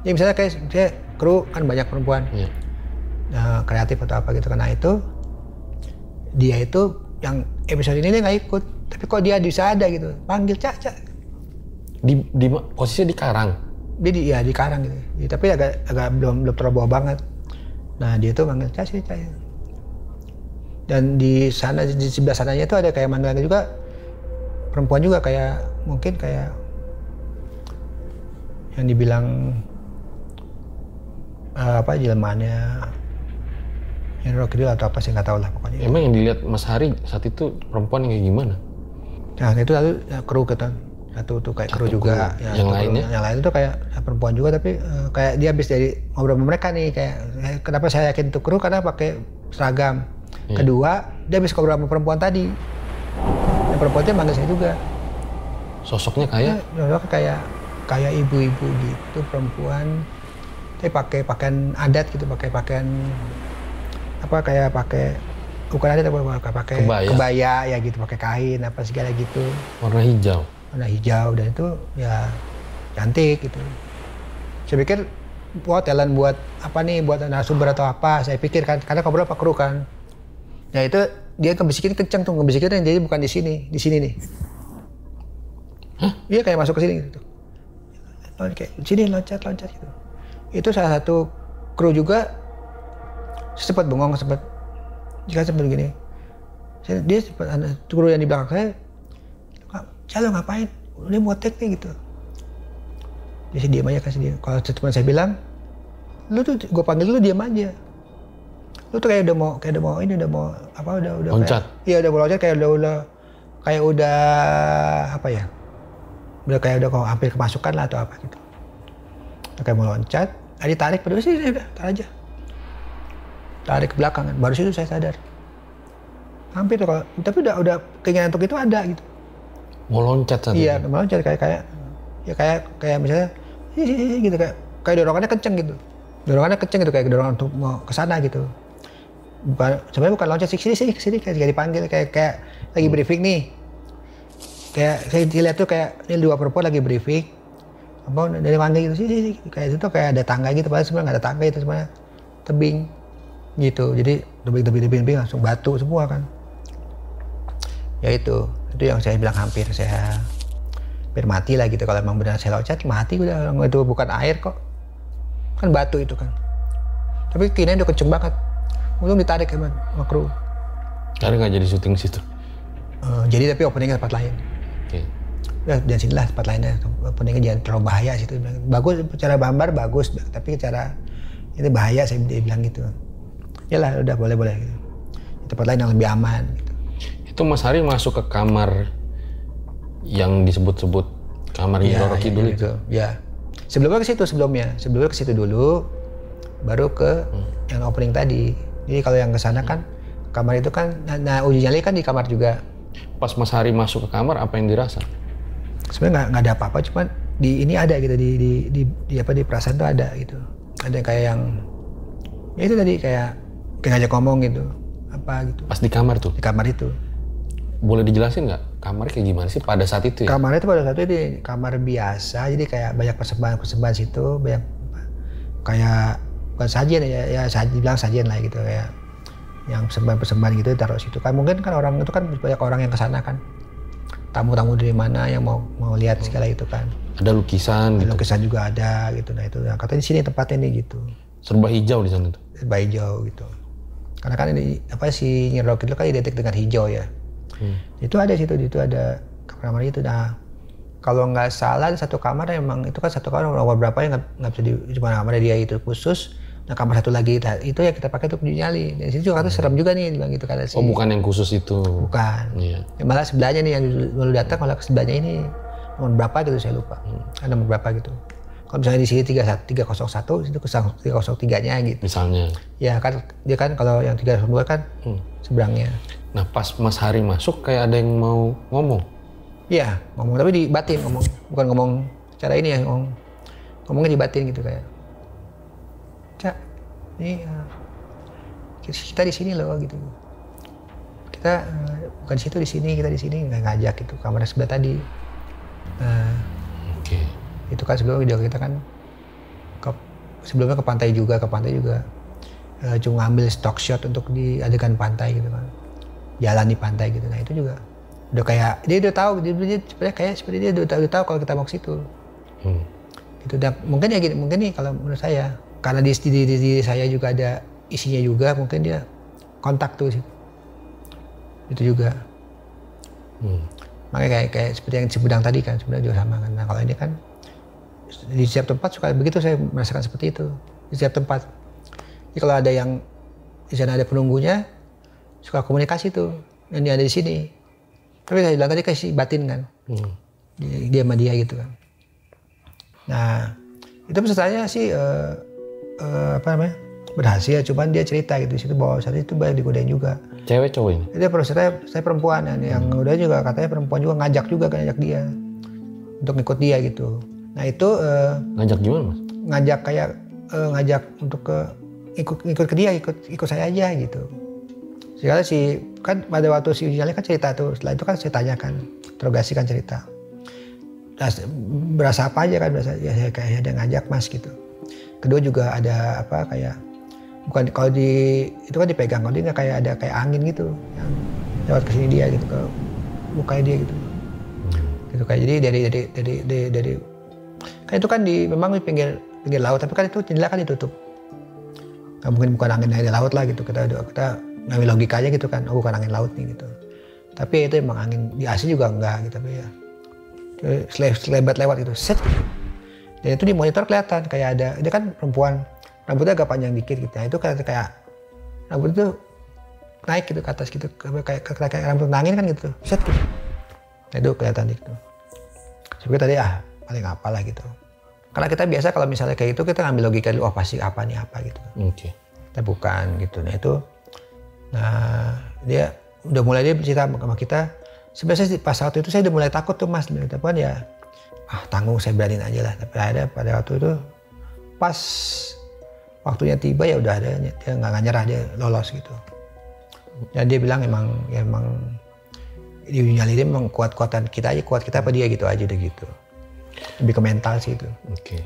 Ya misalnya kayak saya kru kan banyak perempuan. Kreatif atau apa gitu karena itu dia itu yang episode ini dia nggak ikut tapi kok dia bisa ada gitu panggil Caca
di posisinya di karang
dia di karang gitu ya, tapi agak belum terlalu bawah banget. Nah dia tuh manggil Caca dan di sana di sebelah sananya itu ada kayak manggilan juga perempuan juga kayak mungkin kayak yang dibilang jelmaannya Rocky dulu atau apa sih nggak tahu lah pokoknya.
Emang yang dilihat Mas Hari saat itu perempuan yang kayak gimana?
Nah itu kru kita satu tuh kayak kru juga.
Ya, yang lainnya?
Yang lain itu kayak perempuan juga tapi kayak dia habis dari ngobrol sama mereka nih kayak kenapa saya yakin itu kru karena pakai seragam. Kedua dia habis ngobrol sama perempuan tadi. Dan perempuan itu manggil saya juga.
Sosoknya
kayak ibu-ibu gitu perempuan. Tapi pakai pakaian adat gitu pakai pakaian kayak pakai bukan adat apa pakai kebaya ya gitu pakai kain apa segala gitu
warna hijau
dan itu ya cantik gitu. Saya pikir talent buat apa nih buat narasumber atau apa saya pikir kan karena ngobrol apa kru kan ya itu dia ngebisikin kenceng tuh ngebisikin jadi bukan di sini nih. Iya kayak masuk ke sini gitu kayak sini loncat gitu. Itu salah satu kru juga sempat bengong jika sempat begini. Dia sempat ada kru yang di belakang saya, "Calo ngapain? Ini mau take nih gitu." Dia diam aja kasih dia. Kalau teman saya bilang, "Lu tuh gue panggil lu diam aja. Lu tuh kayak udah mau
loncat.
Iya udah mau loncat kayak udah apa ya? Udah kayak udah hampir kemasukan lah atau apa gitu. Kayak mau loncat, ditarik pada sih udah tarik aja. Tarik ke belakang kan, baru situ saya sadar. Hampir tuh tapi udah keinginan untuk itu ada gitu.
Mau loncat saat
iya, mau loncat kayak misalnya gitu kayak dorongannya kenceng gitu. Dorongannya kenceng gitu kayak dorongan untuk mau ke sana gitu. Sebenarnya bukan loncat sini kayak dipanggil kayak lagi briefing nih. Kayak saya lihat tuh kayak ini 2 perempuan lagi briefing. Apa dari manggil gitu sih kayak itu tuh kayak ada tangga gitu padahal sebenarnya nggak ada tangga itu sebenarnya tebing gitu jadi tebing langsung batu semua kan ya itu yang saya bilang hampir mati lah gitu kalau emang benar saya loncat mati udah itu bukan air kok kan batu itu kan tapi kayaknya udah kenceng banget untung ditarik emang sama kru
karena nggak jadi syuting situ
jadi tapi openingnya tempat lain. Dan sinilah tempat lainnya openingnya jangan terlalu bahaya situ bagus secara gambar bagus tapi secara Ini bahaya, dia bilang gitu. Yalah udah boleh gitu. Di tempat lain yang lebih aman gitu.
Itu Mas Hari masuk ke kamar yang disebut-sebut kamar Nyi Roro Kidul itu?
Ya. Sebelumnya ke situ dulu, baru ke yang opening tadi. Jadi kalau yang ke sana kan kamar itu kan, nah uji nyali kan di kamar juga.
Pas Mas Hari masuk ke kamar, apa yang dirasa?
Sebenarnya nggak ada apa-apa, cuman di ini ada gitu, di perasaan tuh ada gitu. Ada kayak yang, ya itu tadi kayak ngajak ngomong gitu, apa gitu.
Pas di kamar tuh?
Di kamar itu.
Boleh dijelasin nggak kamarnya kayak gimana sih pada saat itu ya?
Kamarnya itu pada saat itu kamar biasa, jadi kayak banyak persembahan situ, banyak kayak bukan sajian ya bilang sajian lah gitu, kayak yang persembahan gitu taruh situ kan. Mungkin kan orang itu kan banyak orang yang kesana kan, tamu-tamu dari mana yang mau lihat segala itu kan. Ada
lukisan gitu.
Lukisan juga ada gitu. Nah itu katanya di sini tempatnya nih gitu.
Serba hijau di sana tuh.
Serba hijau gitu. Karena kan ini apa si Nyi Roro Kidul kan identik dengan hijau ya. Itu ada situ, itu ada kamar itu. Nah kalau nggak salah satu kamar emang itu kan satu kamar nomor berapa ya nggak bisa cuma kamarnya dia itu khusus. Nah kamar satu lagi itu ya kita pakai untuk uji nyali. Dan situ juga serem juga nih dibilang gitu kata si.
Oh bukan yang khusus itu?
Bukan. Iya. Ya, malah sebelahnya nih yang dulu datang, malah sebelahnya ini nomor berapa gitu saya lupa. Ada nomor berapa gitu. Kalau misalnya di sini 301 itu ke 303-nya gitu.
Misalnya.
Ya kan dia kan kalau yang 302 kan seberangnya.
Nah pas Mas Hari masuk kayak ada yang mau ngomong.
Iya, ngomong tapi dibatin ngomong. Bukan ngomong cara ini ya, ngomongnya dibatin gitu kayak. Cak, ini kita di sini loh gitu. Kita bukan di situ, di sini, kita di sini, nggak ngajak gitu. Kamar sebelah tadi. Nah, itu kan sebelum video kita kan sebelumnya ke pantai juga. Cuma ngambil stock shot untuk di adegan pantai gitu kan. Jalan di pantai gitu. Nah itu juga udah kayak dia udah tahu, dia sebenarnya kayak seperti dia udah tahu kalau kita mau ke situ. Itu mungkin ya gini, mungkin nih kalau menurut saya karena di diri saya juga ada isinya juga, mungkin dia kontak tuh situ. Itu juga. Makanya kayak seperti yang Cibudang tadi kan sebenarnya juga sama kan. Nah kalau ini kan di setiap tempat suka begitu, saya merasakan seperti itu di setiap tempat. Jadi kalau ada yang di sana ada penunggunya, suka komunikasi tuh, yang dia ada di sini. Tapi saya bilang tadi kasih batin kan, dia sama dia gitu kan. Nah itu pesertanya sih berhasil, cuman dia cerita gitu di situ bahwa saat itu banyak digodain juga. Cewek cowok ini? Itu saya perempuan, yang udah juga katanya perempuan juga ngajak dia untuk ngikut dia gitu. Nah itu ngajak gimana mas? Ngajak untuk ikut ke dia, ikut saya aja gitu. Segala sih kan pada waktu si ujiannya kan cerita tuh, setelah itu kan saya tanyakan, interogasi kan cerita. Berasa apa aja kan, berasa ya kayak ada ngajak mas gitu. Kedua juga ada apa kayak bukan kalau itu kan dipegang, kalau dia nggak kayak ada kayak angin gitu yang lewat ke sini dia gitu ke mukanya dia gitu. Gitu kayak jadi dari kan itu kan memang di pinggir laut, tapi kan itu jendela kan ditutup. Nggak mungkin bukan angin dari laut lah gitu, kita ngambil logikanya gitu kan, oh bukan angin laut nih gitu. Tapi itu emang angin di Asia juga enggak gitu, tapi ya selebat lewat gitu, set gitu. Dan itu di monitor kelihatan kayak ada, dia kan perempuan, rambutnya agak panjang dikit gitu. Nah itu kayak rambut itu naik gitu ke atas gitu, kayak rambut angin kan gitu, set gitu. Nah itu kelihatan gitu. Sebenarnya tadi paling apalah gitu. Karena kita biasa kalau misalnya kayak itu kita ngambil logika dulu, oh pasti apa nih apa gitu. Oke. Tapi bukan gitu. Nah itu, dia udah mulai dia cerita sama kita. Sebenarnya pas waktu itu saya udah mulai takut tuh mas, tapi kan ya tanggung, saya beraniin aja lah. Tapi ada pada waktu itu pas waktunya tiba ya udah ada, dia nggak nyerah, dia lolos gitu. Dan dia bilang emang di nyali dia memang kuat-kuatan kita aja, kuat kita apa dia gitu aja udah gitu. Lebih ke mental sih itu. Oke.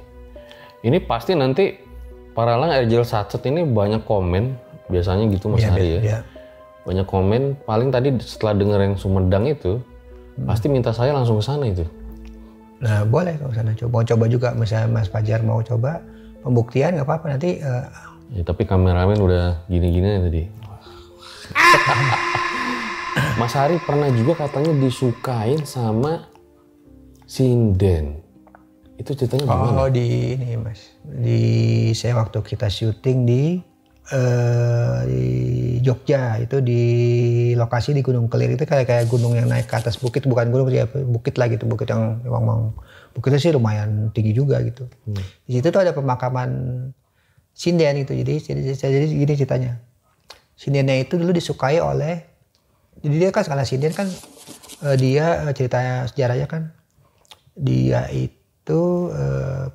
Ini pasti nanti para lang Erjel Satset ini banyak komen biasanya gitu mas Hari ya. Iya. Banyak komen, paling tadi setelah denger yang Sumedang itu pasti minta saya langsung ke sana itu.
Nah boleh kalau sana coba juga, misalnya Mas Fajar mau coba pembuktian nggak apa-apa nanti.
Ya, tapi kameramen udah gini-gini tadi. Mas Hari pernah juga katanya disukain sama sinden. Itu ceritanya gimana?
Oh di ini mas, saya waktu kita syuting di Jogja, itu di lokasi di Gunung Kelir, itu kayak gunung yang naik ke atas bukit, bukan gunung ya, bukit lah gitu, bukit yang memang bukitnya sih lumayan tinggi juga gitu. Di situ tuh ada pemakaman sinden gitu, jadi gini ceritanya. Sindennya itu dulu disukai oleh, jadi dia kan karena sinden kan dia ceritanya sejarahnya kan dia itu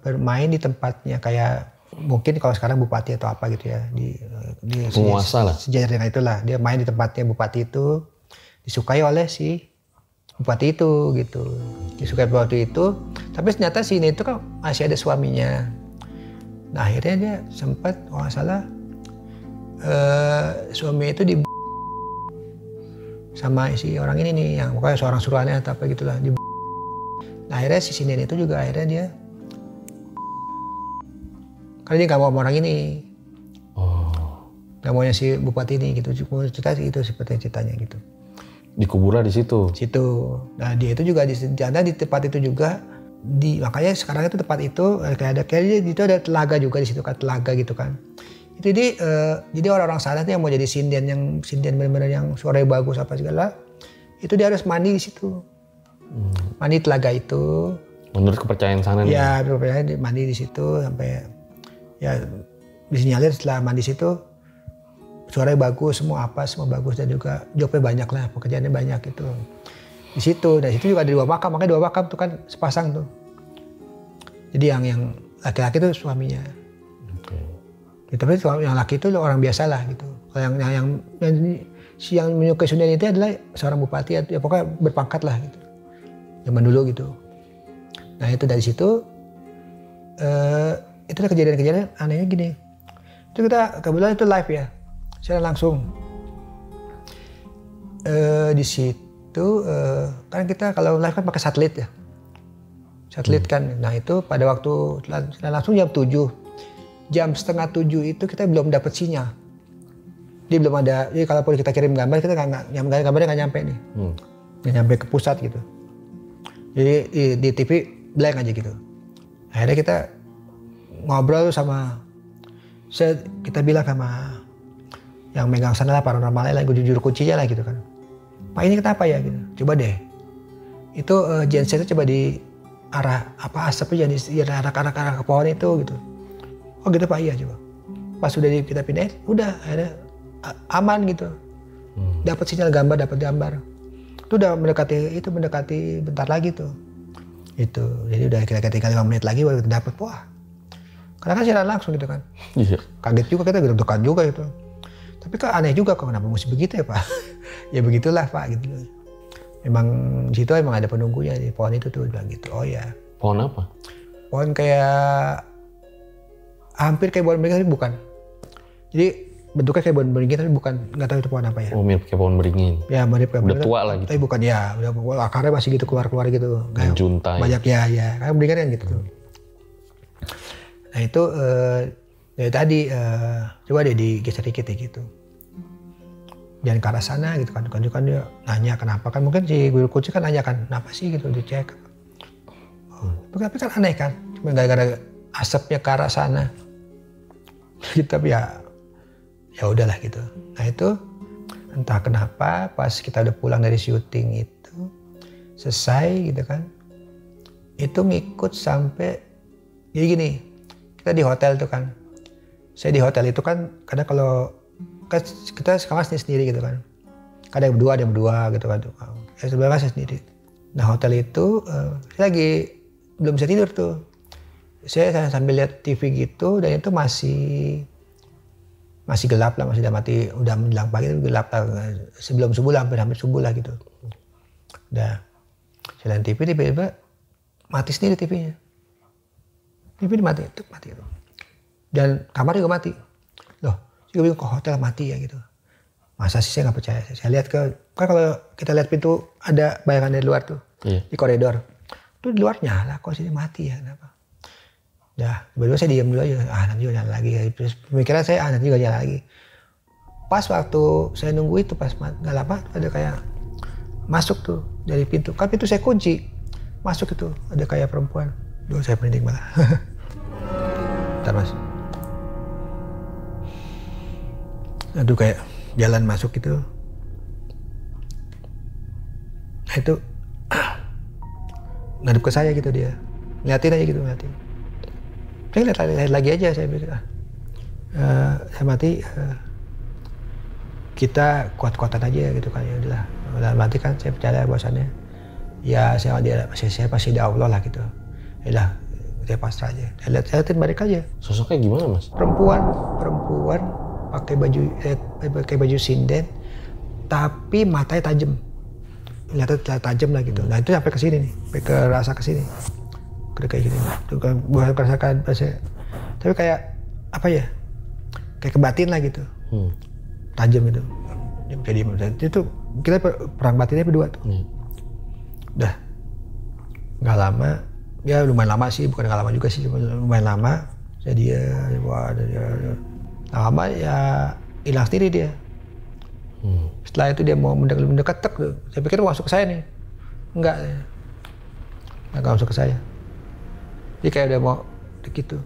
bermain di tempatnya kayak mungkin kalau sekarang bupati atau apa gitu ya di
penguasa lah.
Sejarahnya itulah dia main di tempatnya bupati itu, disukai oleh si bupati itu gitu, disukai bupati itu, tapi ternyata si ini itu kan masih ada suaminya. Nah akhirnya dia sempat kalau nggak salah suami itu di sama si orang ini nih yang pokoknya seorang suruhannya atau apa gitulah di. Nah akhirnya si sinden itu juga akhirnya dia karena dia gak mau sama orang ini. Gak maunya si bupati ini gitu. Cerita itu seperti ceritanya gitu.
Dikuburlah di situ.
Nah dia itu juga di tempat itu juga makanya sekarang itu tempat itu kayak itu ada telaga juga di situ kan, telaga gitu kan. Itu jadi orang-orang sana tuh yang mau jadi sinden benar-benar yang suaranya bagus apa segala, itu dia harus mandi di situ. Mandi telaga itu. Menurut
kepercayaan sana nih.
Ya, kepercayaan mandi di situ sampai ya disinyalir setelah mandi situ suaranya bagus, semua bagus dan juga jobnya banyak lah, pekerjaannya banyak gitu. Di situ, dan situ juga ada 2 makam, makanya 2 makam tuh kan sepasang tuh. Jadi yang laki-laki tuh suaminya. Ya, tapi yang laki itu orang biasa lah gitu. Kalau yang menyukai Sunden itu adalah seorang bupati, ya pokoknya berpangkat lah gitu. Zaman dulu gitu. Nah itu dari situ itu ada kejadian-kejadian anehnya gini. Itu kita kebetulan itu live ya, secara langsung. Di situ kan kita kalau live kan pakai satelit ya, satelit kan. Nah itu pada waktu langsung jam 7, jam setengah 7 itu kita belum dapat sinyal. Dia belum ada. Jadi kalaupun kita kirim gambar kita gambarnya nggak nyampe nih, nggak nyampe ke pusat gitu. Jadi di TV blank aja gitu. Akhirnya kita ngobrol sama, kita bilang sama yang megang sana lah, paranormalnya lah, jujur kuncinya lah gitu kan. Pak ini kenapa ya gitu, coba deh. Itu genset itu coba di arah apa asapnya di arah ke pohon itu gitu. Oh gitu Pak, iya coba. Pas sudah kita pindahin, udah akhirnya aman gitu. Dapat sinyal gambar, dapat gambar. Itu udah mendekati bentar lagi tuh. Itu, jadi udah kira-kira tinggal 5 menit lagi baru dapat. Wah, karena kan siaran langsung gitu kan. Iya. Kaget juga, kita deg-degan juga gitu. Tapi kan aneh juga, kok kenapa mesti begitu ya Pak? Ya begitulah Pak gitu. Memang di situ emang ada penunggunya di pohon itu tuh bilang gitu. Oh ya.
Pohon apa?
Pohon kayak hampir kayak pohon beringin tapi bukan. Jadi bentuknya kayak pohon beringin tapi bukan, nggak tahu itu pohon apa ya.
Oh mirip kayak pohon beringin.
Ya mirip kayak
udah tua lah gitu.
Tapi bukan ya, udah akarnya masih gitu keluar gitu.
Juntai.
Banyak ya. Kayak beringin kan gitu tuh. Nah itu dari tadi coba deh digeser dikit ya gitu. Jangan ke arah sana gitu kan dia nanya kenapa kan, mungkin si guru kunci kan nanya kan kenapa sih gitu, dicek. Tapi kan aneh kan, cuma gara-gara asapnya ke arah sana. Gitu, tapi ya udahlah gitu. Nah itu entah kenapa pas kita udah pulang dari syuting itu selesai gitu kan, itu ngikut sampai jadi gini, kita di hotel tuh kan. Saya di hotel itu kan kadang kalau kan kita kamar sendiri gitu kan. Kadang ada yang berdua gitu kan. Sebenarnya saya sendiri. Nah hotel itu saya lagi belum bisa tidur tuh. Saya sambil lihat TV gitu dan itu masih gelap lah, masih udah menjelang pagi itu gelap lah. Sebelum subuh lah, hampir subuh lah gitu. Udah saya lihat TV tiba-tiba mati sendiri TV-nya. TV mati itu. Dan kamar juga mati. Loh, saya bilang kok hotel mati ya gitu. Masa sih saya nggak percaya. Saya lihat kan kalau kita lihat pintu ada bayangan dari luar tuh, di koridor. Tuh di luar nyala, kok sini mati ya kenapa? Dah, tiba-tiba saya diam dulu aja. Nanti juga nyala lagi. Terus pemikiran saya, nanti juga nyala lagi. Pas waktu saya nunggu itu, pas nggak lama ada kayak masuk tuh dari pintu. Kan pintu saya kunci. Masuk itu, ada kayak perempuan. Duh, saya merinding malah. Bentar mas. Aduh, kayak jalan masuk gitu. Nah itu ngadep ke saya gitu dia. Liatin aja gitu, liatin. Saya lihat lagi aja, saya bilang. Saya mati, kita kuat-kuatan aja gitu kan, ya udahlah. Dalam hati kan saya percaya bahwasannya ya saya pasti ada Allah lah gitu. Yalah, saya pasrah aja. Saya liatin balik aja.
Sosoknya gimana mas?
Perempuan pakai baju sinden, tapi matanya tajam. Lihatnya tajam lah gitu. Nah itu sampai ke sini nih, sampai ke rasa ke sini. Kayak gini. Tuh kan bukan merasakan tapi kayak apa ya? Kayak kebatin lah gitu. Tajam gitu. Jadi itu kita perang batinnya berdua tuh. Udah nggak lama, ya lumayan lama sih, bukan nggak lama juga sih, cuma lumayan lama. Jadi lama ya hilang sendiri dia. Setelah itu dia mau mendekat, saya pikir masuk ke saya nih, enggak masuk ke saya. Dia kayak udah mau gitu.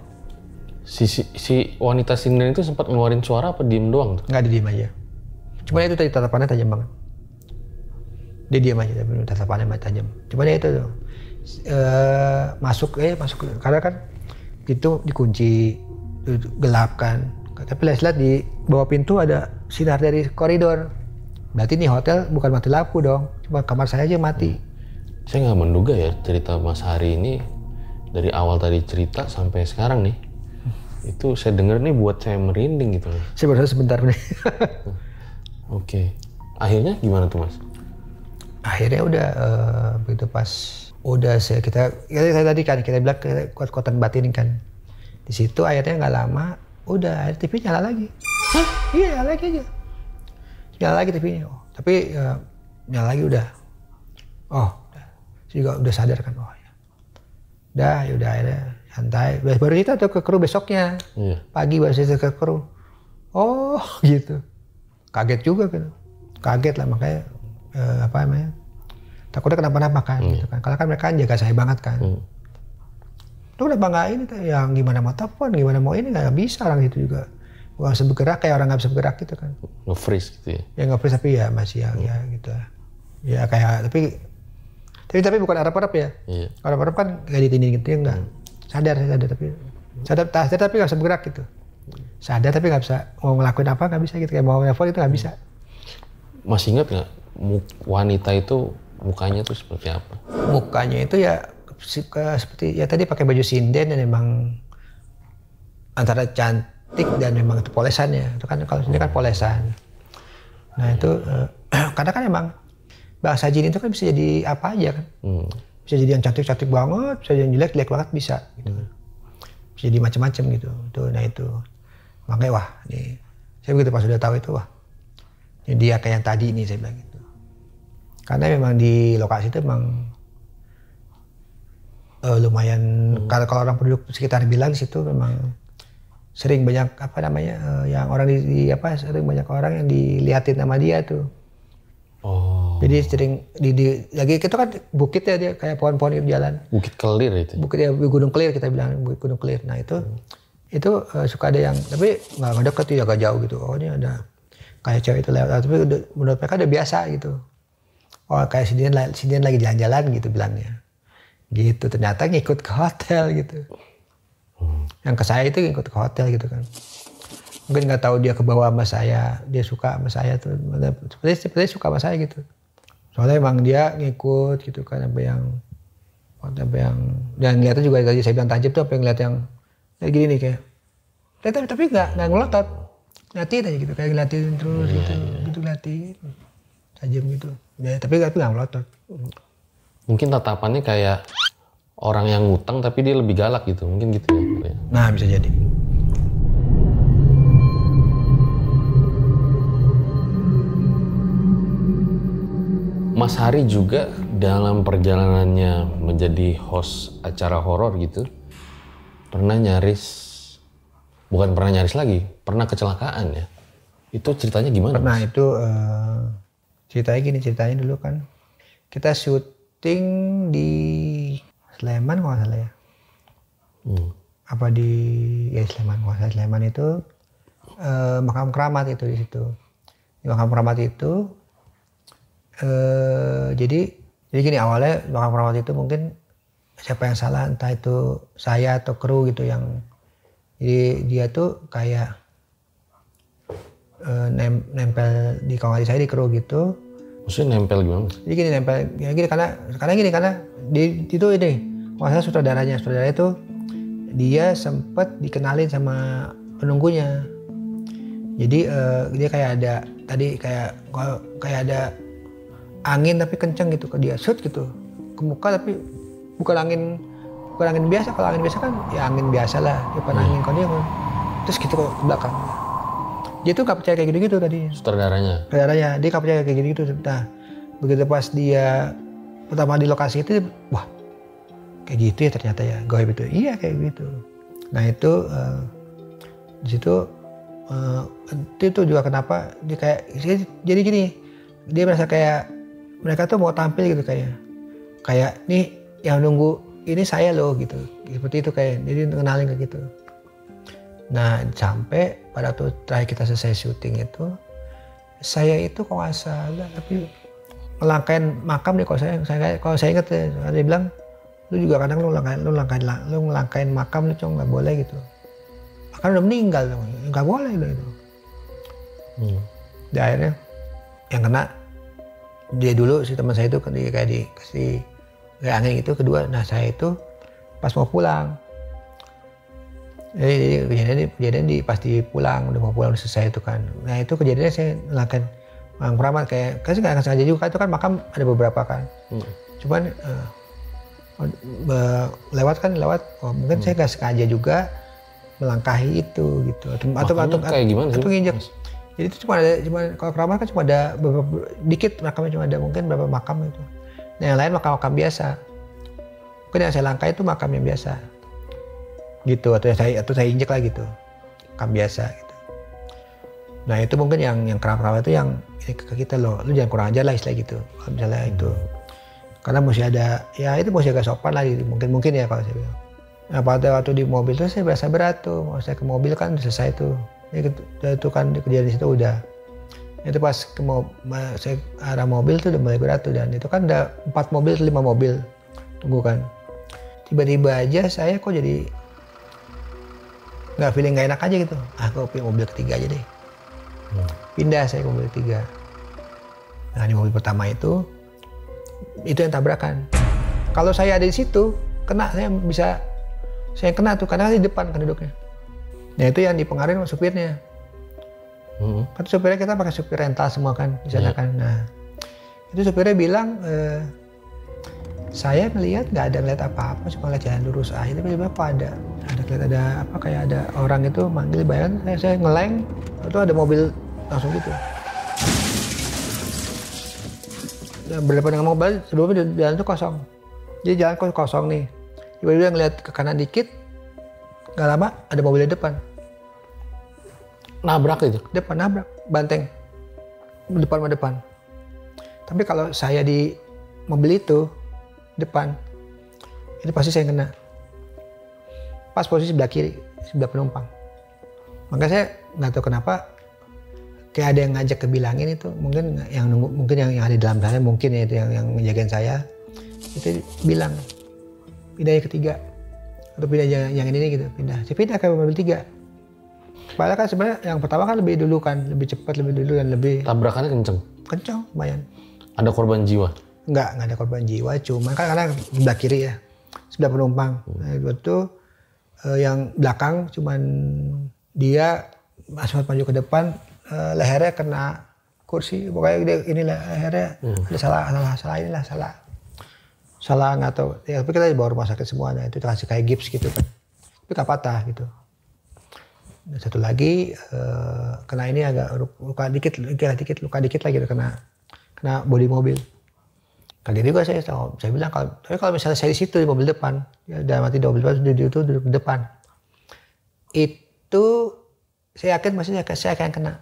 Si wanita sinden itu sempat ngeluarin suara apa diem doang tuh?
Enggak, dia diem aja. Cuma itu tadi tatapannya tajam banget. Dia diam aja, tapi tatapannya tajam. Cuma dia itu tuh, masuk karena kan itu dikunci, gelap kan. Tapi lihat di bawah pintu ada sinar dari koridor. Berarti nih hotel bukan mati lampu dong, cuma kamar saya aja mati.
Saya nggak menduga ya cerita Mas Hari ini dari awal tadi cerita sampai sekarang nih. Itu saya denger nih buat saya merinding gitu.
Saya baru sebentar nih.
Oke. Akhirnya gimana tuh mas?
Akhirnya udah begitu pas udah saya tadi kan kita bilang kuat-kuatan batin kan. Di situ akhirnya nggak lama udah air TV nyala lagi. Hah? Iya nyala lagi aja. Nyala lagi TV-nya. Oh, tapi nyala lagi udah. Oh, saya juga udah sadar kan. Oh ya. Udah akhirnya santai. Baru kita tuh ke kru besoknya. Iya. Pagi baru saya ke kru. Oh gitu. Kaget juga kan. Kaget lah makanya apa namanya? Takutnya kenapa-napa kan gitu kan. Karena kan mereka jaga saya banget kan. Lu kenapa nggak ini yang gimana mau telepon, gimana mau ini nggak bisa orang itu juga. Nggak bisa bergerak kayak orang nggak bisa bergerak gitu kan.
Nge-freeze gitu ya? Ya
nge-freeze tapi ya masih ya gitu. Ya kayak tapi bukan harap-harap ya. Iya. Harap-harap kan nggak ditindih gitu ya nggak. Sadar tapi nggak bisa bergerak gitu. Sadar tapi nggak bisa mau ngelakuin apa nggak bisa gitu, kayak mau nelfon itu nggak bisa.
Masih ingat nggak wanita itu mukanya tuh seperti apa?
Mukanya itu ya seperti ya tadi pakai baju sinden dan memang antara cantik dan memang itu polesannya. Itu kan kalau sini kan polesan. Nah itu karena kan emang bahasa jin itu kan bisa jadi apa aja kan. Bisa jadi yang cantik banget, bisa jadi yang jelek banget bisa gitu. Bisa jadi macam-macam gitu. Nah itu makanya wah nih saya begitu pas sudah tahu itu wah ini dia kayak yang tadi ini saya bilang gitu. Karena memang di lokasi itu memang lumayan kalau orang penduduk sekitar bilang di situ memang sering banyak apa namanya yang orang sering banyak orang yang dilihatin sama dia tuh. Oh. Jadi sering lagi itu kan bukit ya dia kayak pohon-pohon di jalan.
Bukit Kelir itu.
Bukit ya Gunung Kelir kita bilang Gunung Kelir. Nah itu suka ada yang tapi nggak deket ya agak jauh gitu. Oh ini ada kayak cewek itu lewat tapi menurut mereka udah biasa gitu. Oh kayak sini lagi jalan-jalan gitu bilangnya. Gitu ternyata ngikut ke hotel gitu. Yang ke saya itu ngikut ke hotel gitu kan. Mungkin nggak tahu dia ke bawah sama saya, dia suka sama saya tuh. Sepertinya suka sama saya gitu. Soalnya emang dia ngikut gitu kan sampai yang dan ngeliatnya juga tadi saya bilang tajam tuh apa yang ngeliat yang kayak gini nih kayak. Tapi nggak ngelotot. Ngeliatin aja gitu kayak ngeliatin terus gitu ngeliatin tajam gitu. Ya, tapi nggak ngelotot.
Mungkin tatapannya kayak orang yang ngutang tapi dia lebih galak gitu, mungkin gitu ya.
Nah bisa jadi.
Mas Hari juga dalam perjalanannya menjadi host acara horor gitu, pernah pernah kecelakaan ya. Itu ceritanya gimana?
Pernah
Mas?
Itu ceritanya dulu kan kita syuting di Sleman kalau nggak salah ya. Apa di ya Sleman, Sleman itu makam keramat itu di situ. Di makam keramat itu jadi gini, awalnya makam keramat itu mungkin siapa yang salah, entah itu saya atau kru gitu yang jadi dia tuh kayak nempel di kamar saya di kru gitu.
Maksudnya nempel gimana?
Jadi gini nempel, ya gini karena di itu ini, masalah sutradara itu dia sempet dikenalin sama penunggunya. Jadi dia kayak ada tadi kayak ada angin tapi kenceng gitu ke dia, shoot gitu ke muka, tapi bukan angin biasa. Kalau angin biasa kan ya angin biasa lah, bukan angin kalau dia terus gitu ke belakang. Dia tuh gak percaya kayak gitu-gitu tadi.
Sutradaranya
Dia gak percaya kayak gitu-gitu. Nah, begitu pas dia pertama di lokasi itu, wah kayak gitu ya ternyata ya, gaib itu. Iya kayak gitu. Nah itu di situ itu juga kenapa dia kayak jadi gini, dia merasa kayak mereka tuh mau tampil gitu kayak nih yang nunggu ini saya loh gitu. Seperti itu kayak jadi kenalin kayak gitu. Nah sampai pada waktu terakhir kita selesai syuting itu, saya itu kalau nggak salah tapi ngelangkain makam nih, kalau saya ingat ya, dia bilang lu juga kadang lu ngelangkain makam lu cuma nggak boleh gitu, kan udah meninggal nggak boleh gitu. Di akhirnya yang kena dia dulu, si teman saya itu kayak dikasih kayak angin gitu kedua. Nah saya itu pas mau pulang, jadi kejadian pasti pulang, udah mau pulang udah selesai itu kan. Nah itu kejadiannya saya ngelakuin makam keramat kayak sih nggak sengaja juga, itu kan makam ada beberapa kan. Cuman lewat mungkin saya nggak sengaja juga melangkahi itu gitu, atau
kayak gimana sih?
Atau nginjek. Jadi itu cuma kalau keramat kan cuma ada beberapa dikit makamnya, cuma ada mungkin berapa makam itu. Nah yang lain makam biasa. Mungkin yang saya langkahi itu makam yang biasa gitu, atau saya injek lah gitu, makam biasa gitu. Nah itu mungkin yang keramat itu yang ke kita loh, lu jangan kurang ajar lah istilah gitu kalau misalnya itu, karena mesti ada ya itu mesti agak sopan lah gitu. mungkin ya kalau saya bilang. Nah pada waktu di mobil tuh saya berasa berat tuh, mau saya ke mobil kan udah selesai tuh, itu kan kejadian di situ udah. Itu pas saya arah mobil tuh udah mulai berat tuh, dan itu kan udah 4 mobil 5 mobil tunggu kan. Tiba-tiba aja saya kok jadi nggak feeling nggak enak aja gitu. Gue pilih mobil ketiga aja deh. Pindah saya ke mobil ketiga. Nah di mobil pertama itu yang tabrakan. Kalau saya ada di situ kena, saya kena tuh karena di depan kan duduknya. Nah itu yang dipengaruhi sama supirnya. Kan supirnya kita pakai supir rental semua kan di sana kan. Nah itu supirnya bilang saya ngelihat nggak ada ngeliat apa-apa, cuma ngeliat jalan lurus aja. Tapi tiba-tiba ada apa kayak ada orang itu manggil, bayangin saya ngeleng, itu ada mobil langsung gitu. Dan berdepan dengan mobil, sebelumnya jalan itu kosong. Jadi jalan kosong nih. Tiba-tiba ngeliat ke kanan dikit, nggak lama ada mobil di depan.
Nabrak itu?
Nabrak, banteng. Depan sama depan. Tapi kalau saya di mobil itu, depan, itu pasti saya kena. Pas posisi sebelah kiri, sebelah penumpang. Maka saya nggak tahu kenapa, kayak ada yang ngajak kebilangin itu, mungkin yang ada di dalam sana, mungkin ya itu yang ngejagain saya, itu bilang pindah yang ketiga, atau pindah yang ini gitu, saya pindah ke mobil 3. Padahal kan sebenarnya yang pertama kan lebih dulu kan, lebih cepat, lebih dulu dan lebih.
Tabrakannya kenceng,
lumayan.
Ada korban jiwa?
Nggak ada korban jiwa, cuma kan karena sebelah kiri ya, sebelah penumpang. Nah, itu yang belakang cuman dia masuk maju ke depan, lehernya kena kursi, pokoknya dia ini lehernya ada salah nggak tahu. Ya, tapi kita dibawa rumah sakit semuanya, itu kasih kayak gips gitu kan, tapi nggak patah gitu. Dan satu lagi kena ini agak luka dikit lagi, kena bodi mobil. Kaget juga saya bilang kalau misalnya saya di situ di mobil depan, ya dalam arti mobil depan duduk di depan, itu saya yakin saya akan kena.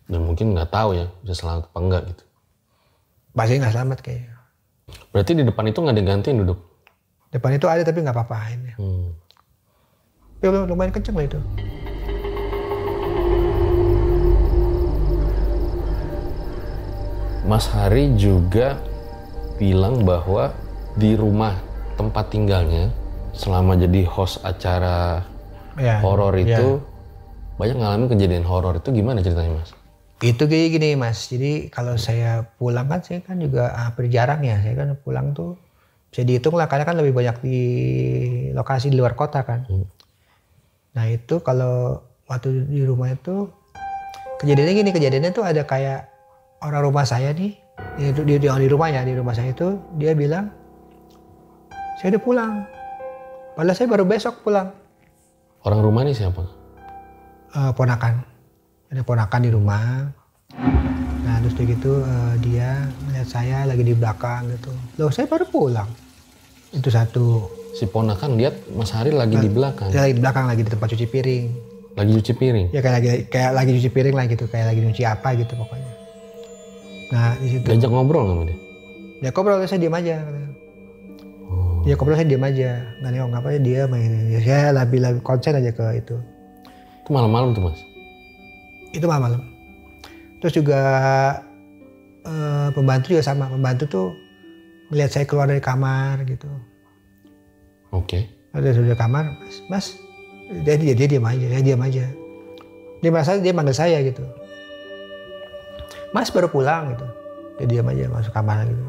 Dan mungkin nggak tahu ya bisa selamat apa enggak gitu.
Pasti nggak selamat kayaknya.
Berarti di depan itu nggak digantiin duduk?
Depan itu ada tapi nggak apa-apain. Tapi lumayan kenceng lah itu.
Mas Hari juga bilang bahwa di rumah tempat tinggalnya selama jadi host acara horor itu banyak ngalamin kejadian horor. Itu gimana ceritanya, Mas?
Itu kayak gini, Mas. Jadi kalau saya pulang kan saya kan juga hampir jarang ya. Saya kan pulang tuh bisa dihitung lah karena kan lebih banyak di lokasi di luar kota kan. Nah itu kalau waktu di rumah itu kejadiannya tuh ada kayak orang rumah saya nih di rumah saya itu dia bilang saya udah pulang. Padahal saya baru besok pulang.
Orang rumah ini siapa?
Ponakan. Ada ponakan di rumah. Nah terus gitu dia melihat saya lagi di belakang gitu. Loh saya baru pulang. Itu satu.
Si ponakan lihat Mas Hari lagi di belakang.
Dia lagi di belakang lagi di tempat cuci piring.
Lagi cuci piring?
Ya kayak lagi cuci piring lah gitu. Kayak lagi nyuci apa gitu pokoknya. Nah di situ.
Diajak ngobrol sama dia?
Ya ngobrol saya diam aja. Dia ngobrol saya diam aja. Nggak nengok ngapain dia main. Ya, saya lebih konsen aja ke itu.
Itu malam-malam tuh, Mas?
Itu malam-malam. Terus juga pembantu juga sama. Pembantu tuh melihat saya keluar dari kamar gitu.
Oke.
Ada dari kamar, mas. Dia diam aja, saya diam aja. Dia merasa dia manggil saya gitu. Mas baru pulang gitu. Dia diam aja masuk kamar gitu.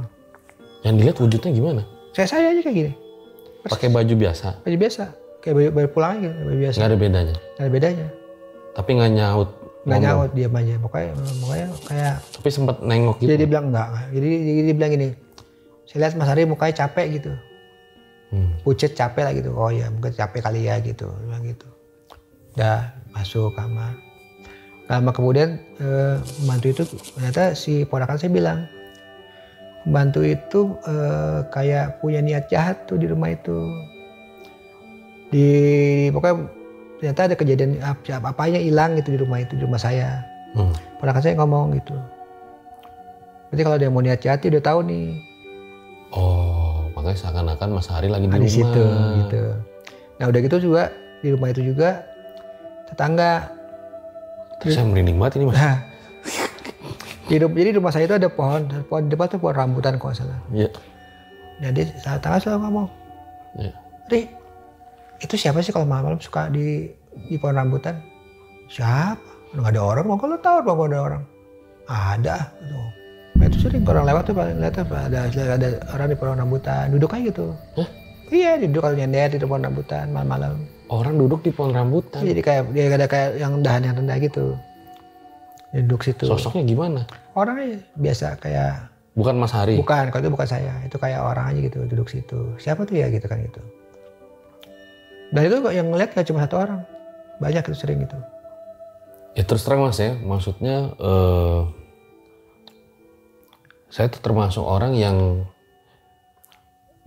Yang dilihat wujudnya gimana?
Saya aja kayak gini.
Pakai baju biasa?
Baju biasa. Kayak baru pulang aja, baju biasa.
Nggak ada bedanya?
Nggak ada bedanya.
Tapi nggak nyaut?
Nggak nyaut, diam aja. Pokoknya kayak...
Tapi sempat nengok gitu?
Jadi dia bilang enggak. Jadi dia bilang gini, saya lihat Mas Hari mukanya capek gitu. Pucet capek lah gitu. Oh ya mungkin capek kali ya gitu. Bilang gitu. Udah masuk kamar. Lama kemudian pembantu itu ternyata si ponakan saya bilang. Pembantu itu kayak punya niat jahat tuh di rumah itu. Pokoknya ternyata ada kejadian apanya hilang gitu di rumah saya. Ponakan saya ngomong gitu. Berarti kalau dia mau niat jahat dia udah tahu nih.
Oh, makanya seakan-akan Mas Hari lagi di rumah.
Di situ gitu. Nah udah gitu juga di rumah itu juga tetangga.
Terus saya merinding banget ini, Mas.
Nah, jadi rumah saya itu ada pohon depan tuh pohon rambutan kalau salah. Iya. Jadi tetangga selalu ngomong, Ri, itu siapa sih kalau malam-malam suka di pohon rambutan? Siapa? Nggak ada orang, mau lo tahu bahwa ada orang? Ada. Gitu. Nah, itu sering orang lewat tuh lihat ada orang di pohon rambutan, duduk aja gitu.
Hah?
Iya, duduk kalau nyender di pohon rambutan malam-malam.
Orang duduk di pohon rambutan?
Jadi dia ada kayak yang dahan yang rendah gitu. Dia duduk situ.
Sosoknya gimana?
Orangnya biasa kayak...
Bukan Mas Hari?
Bukan, kalau itu bukan saya. Itu kayak orang aja gitu, duduk situ. Siapa tuh ya gitu kan gitu. Dan itu yang ngeliat gak cuma satu orang. Banyak itu sering gitu.
Ya terus terang Mas ya, maksudnya saya tuh termasuk orang yang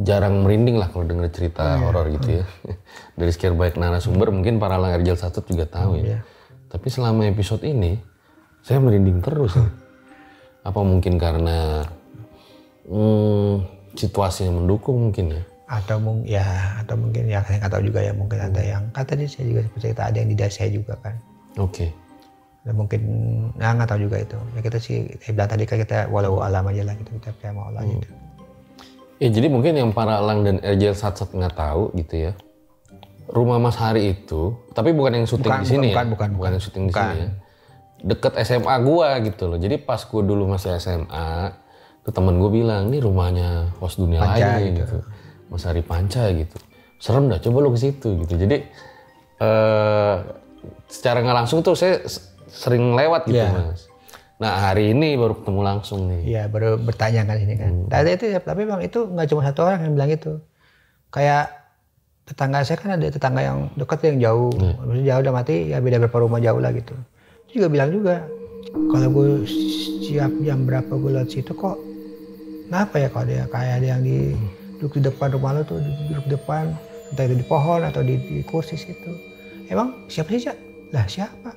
jarang merinding lah kalau denger cerita horor gitu ya. Dari sekian banyak narasumber, mungkin para lang RJL Satsut juga tahu ya. Tapi selama episode ini, saya merinding terus ya. Apa mungkin karena situasinya mendukung mungkin ya?
Atau mungkin ya saya nggak tahu juga ya, mungkin ada yang kata dia saya juga cerita ada yang di dada saya juga kan.
Oke.
Dan mungkin nggak tahu juga itu. Ya kita sih saya bilang tadi kan kita walau alam aja lah gitu, kita percaya mau Allah gitu.
Ya jadi mungkin yang para lang dan RJL Satsut nggak tahu gitu ya. Rumah Mas Hari itu, tapi bukan yang syuting di sini ya. Bukan yang syuting di sini ya. Deket SMA gua gitu loh. Jadi pas gua dulu masih SMA, tuh temen gua bilang, ini rumahnya host dunia lain gitu. Mas Hari Panca gitu. Serem dah, coba lu ke situ gitu. Jadi secara nggak langsung tuh saya sering lewat gitu Mas. Nah hari ini baru ketemu langsung nih.
Iya baru bertanya kan ini kan. Tapi bang itu nggak cuma satu orang yang bilang itu. Kayak tetangga saya kan ada tetangga yang dekat yang jauh. Maksudnya jauh udah mati ya beda berapa rumah jauh lah gitu. Dia juga bilang juga kalau gue siap jam berapa gue lewat situ kok kenapa ya kalau dia kayak ada yang duduk di depan rumah lo tuh duduk di depan entah itu di pohon atau di kursi situ. Emang siapa sih Cak? Lah siapa?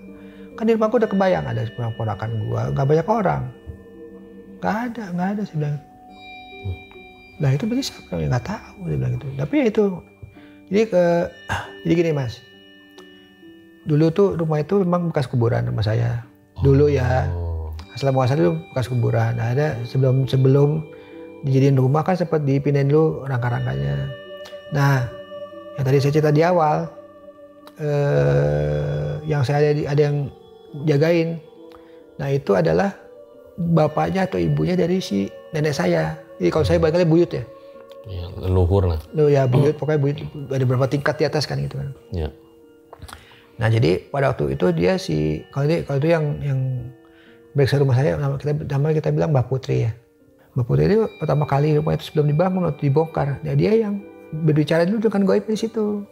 Kan di rumah gue udah kebayang ada ponakan gue, nggak banyak orang. Nggak ada saya bilang. Lah itu berarti siapa? Ya nggak tahu dia bilang gitu. Tapi ya itu, jadi gini Mas. Dulu tuh rumah itu memang bekas kuburan rumah saya. Dulu ya. Asal muasal itu bekas kuburan. Nah, ada sebelum dijadiin rumah kan sempat dipindahin dulu rangka-rangkanya. Nah, yang tadi saya cerita di awal, yang saya ada yang jagain. Nah itu adalah bapaknya atau ibunya dari si nenek saya. Jadi kalau saya barangkali buyut ya.
Ya, leluhur lah.
Ya buyut, pokoknya buyut ada beberapa tingkat di atas kan gitu kan.
Ya.
Nah jadi pada waktu itu dia kalau itu yang beriksa rumah saya, namanya kita bilang Mbak Putri ya. Mbak Putri itu pertama kali rumah itu sebelum dibangun atau dibongkar, nah, dia yang berbicara dulu dengan goib di situ.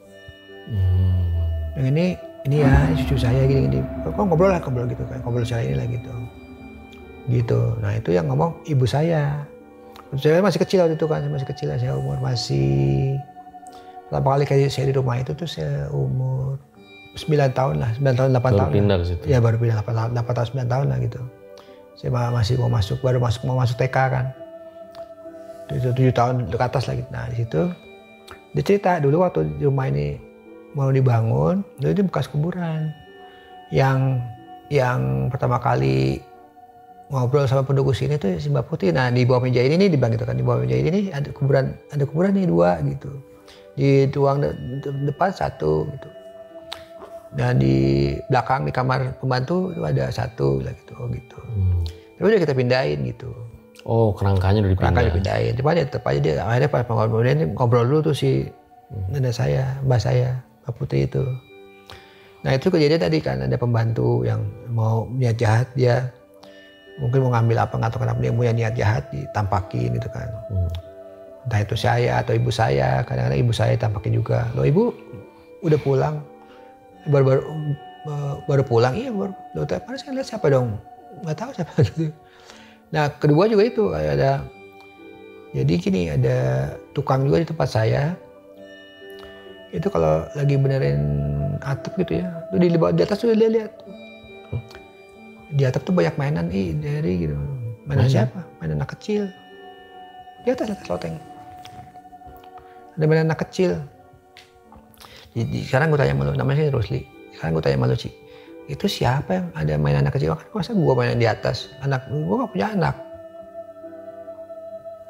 Yang ini ya cucu saya gini. Kok ngobrol gitu kan, ngobrol secara ini lah gitu. Nah itu yang ngomong ibu saya. Saya masih kecil waktu itu kan, masih kecil ya, saya umur masih pertama kali kayak saya di rumah itu tuh saya umur 9 tahun lah, 9 tahun 8 tahun.
Baru pindah ke situ.
Ya baru pindah 8 tahun 9 tahun lah gitu. Saya masih mau masuk TK kan. Itu 7 tahun ke atas lagi. Nah di situ dia cerita dulu waktu rumah ini mau dibangun, itu bekas kuburan. Yang pertama kali ngobrol sama penduduk sini tuh si Mbak Putih. Nah di bawah meja ini nih dibilang gitu kan, di bawah meja ini ada kuburan nih 2 gitu. Di ruang depan 1 gitu. Dan di belakang di kamar pembantu itu ada 1 gitu. Tapi udah kita pindahin gitu.
Oh kerangkanya udah dipindah.
Kerangkanya dipindahin. Cuma ya tetap aja dia akhirnya pas ngobrol dulu tuh si nenek saya, mbak saya, Mbak Putih itu. Nah itu kejadian tadi kan ada pembantu yang mau niat jahat, dia mungkin mau ngambil apa nggak tahu kenapa dia punya niat jahat ditampakin gitu kan. Entah itu saya atau ibu saya, kadang-kadang ibu saya tampakin juga. Loh ibu udah pulang? Baru pulang, iya baru. Loh mana saya lihat siapa dong? Nggak tahu siapa gitu. Nah kedua juga itu jadi gini ada tukang juga di tempat saya. Itu kalau lagi benerin atap gitu ya, itu di atas tuh dia lihat. Di atap tuh banyak mainan dari gitu. Mainan siapa? Mainan anak kecil. Di atas loteng. Ada mainan anak kecil. Jadi sekarang gue tanya malu, namanya Rusli. Sekarang gue tanya malu Ci, itu siapa yang ada mainan anak kecil? Kan masa gue mainan di atas? Gue gak punya anak.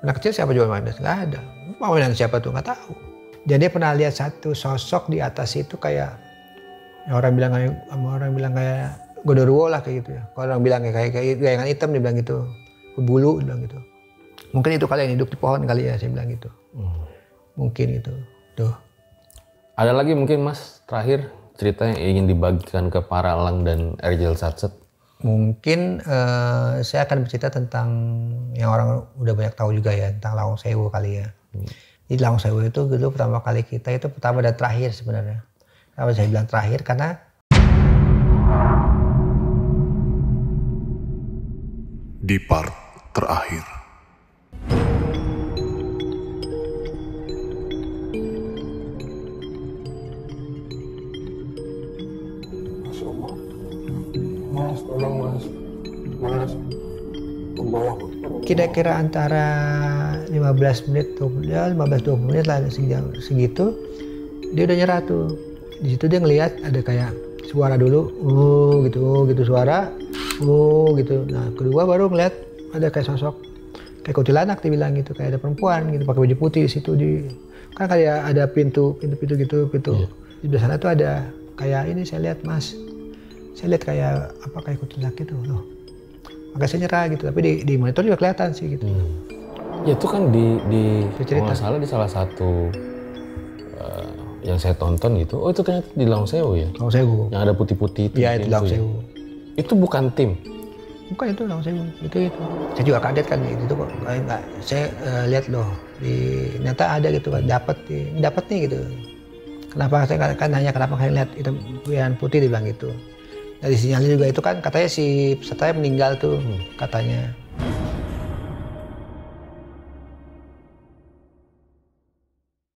Anak kecil siapa jual mainan? Gak ada. Mau mainan siapa tuh? Gak tahu. Dan dia pernah lihat satu sosok di atas itu kayak orang bilang kayak Godorwo lah kayak gitu ya. Kalau orang bilang kayak gayangan hitam dia bilang gitu. Berbulu dia bilang gitu. Mungkin itu kali yang hidup di pohon kali ya saya bilang gitu. Mungkin itu. Tuh.
Ada lagi mungkin Mas terakhir cerita yang ingin dibagikan ke para elang dan Erjel Satset?
Mungkin saya akan bercerita tentang yang orang udah banyak tahu juga ya, tentang Lawang Sewu kali ya. Di Lawang Sewu itu dulu pertama kali kita itu pertama dan terakhir sebenarnya. Kenapa saya bilang terakhir? Karena
Di part terakhir.
Mas, tolong mas.
kira-kira antara 15 menit, 15-20 menit lah segitu, dia udah nyerah tuh. Di situ dia ngelihat ada kayak suara dulu, gitu suara, gitu. Nah kedua baru ngeliat ada kayak sosok kayak kuntilanak dibilang gitu, kayak ada perempuan gitu pakai baju putih di situ kan kayak ada pintu gitu.
Yeah.
Di sana tuh ada kayak ini saya lihat Mas, saya lihat kayak apa kayak kuntilanak gitu loh. Makanya saya nyerah gitu, tapi di monitor juga kelihatan sih gitu.
Ya itu kan di kalau nggak salah di salah satu yang saya tonton gitu. Oh itu ternyata di Lawang Sewu ya?
Lawang Sewu.
Yang ada putih-putih itu.
Iya itu Lawang Sewu.
Itu bukan tim?
Bukan itu Lawang Sewu, itu. Saya juga kaget kan itu kok. Saya lihat loh, ternyata ada gitu kan, dapat nih gitu. Kenapa saya kan nanya kenapa kalian lihat itu yang putih dibilang gitu. Dari sinyalnya juga itu kan katanya si pesertanya meninggal tuh katanya.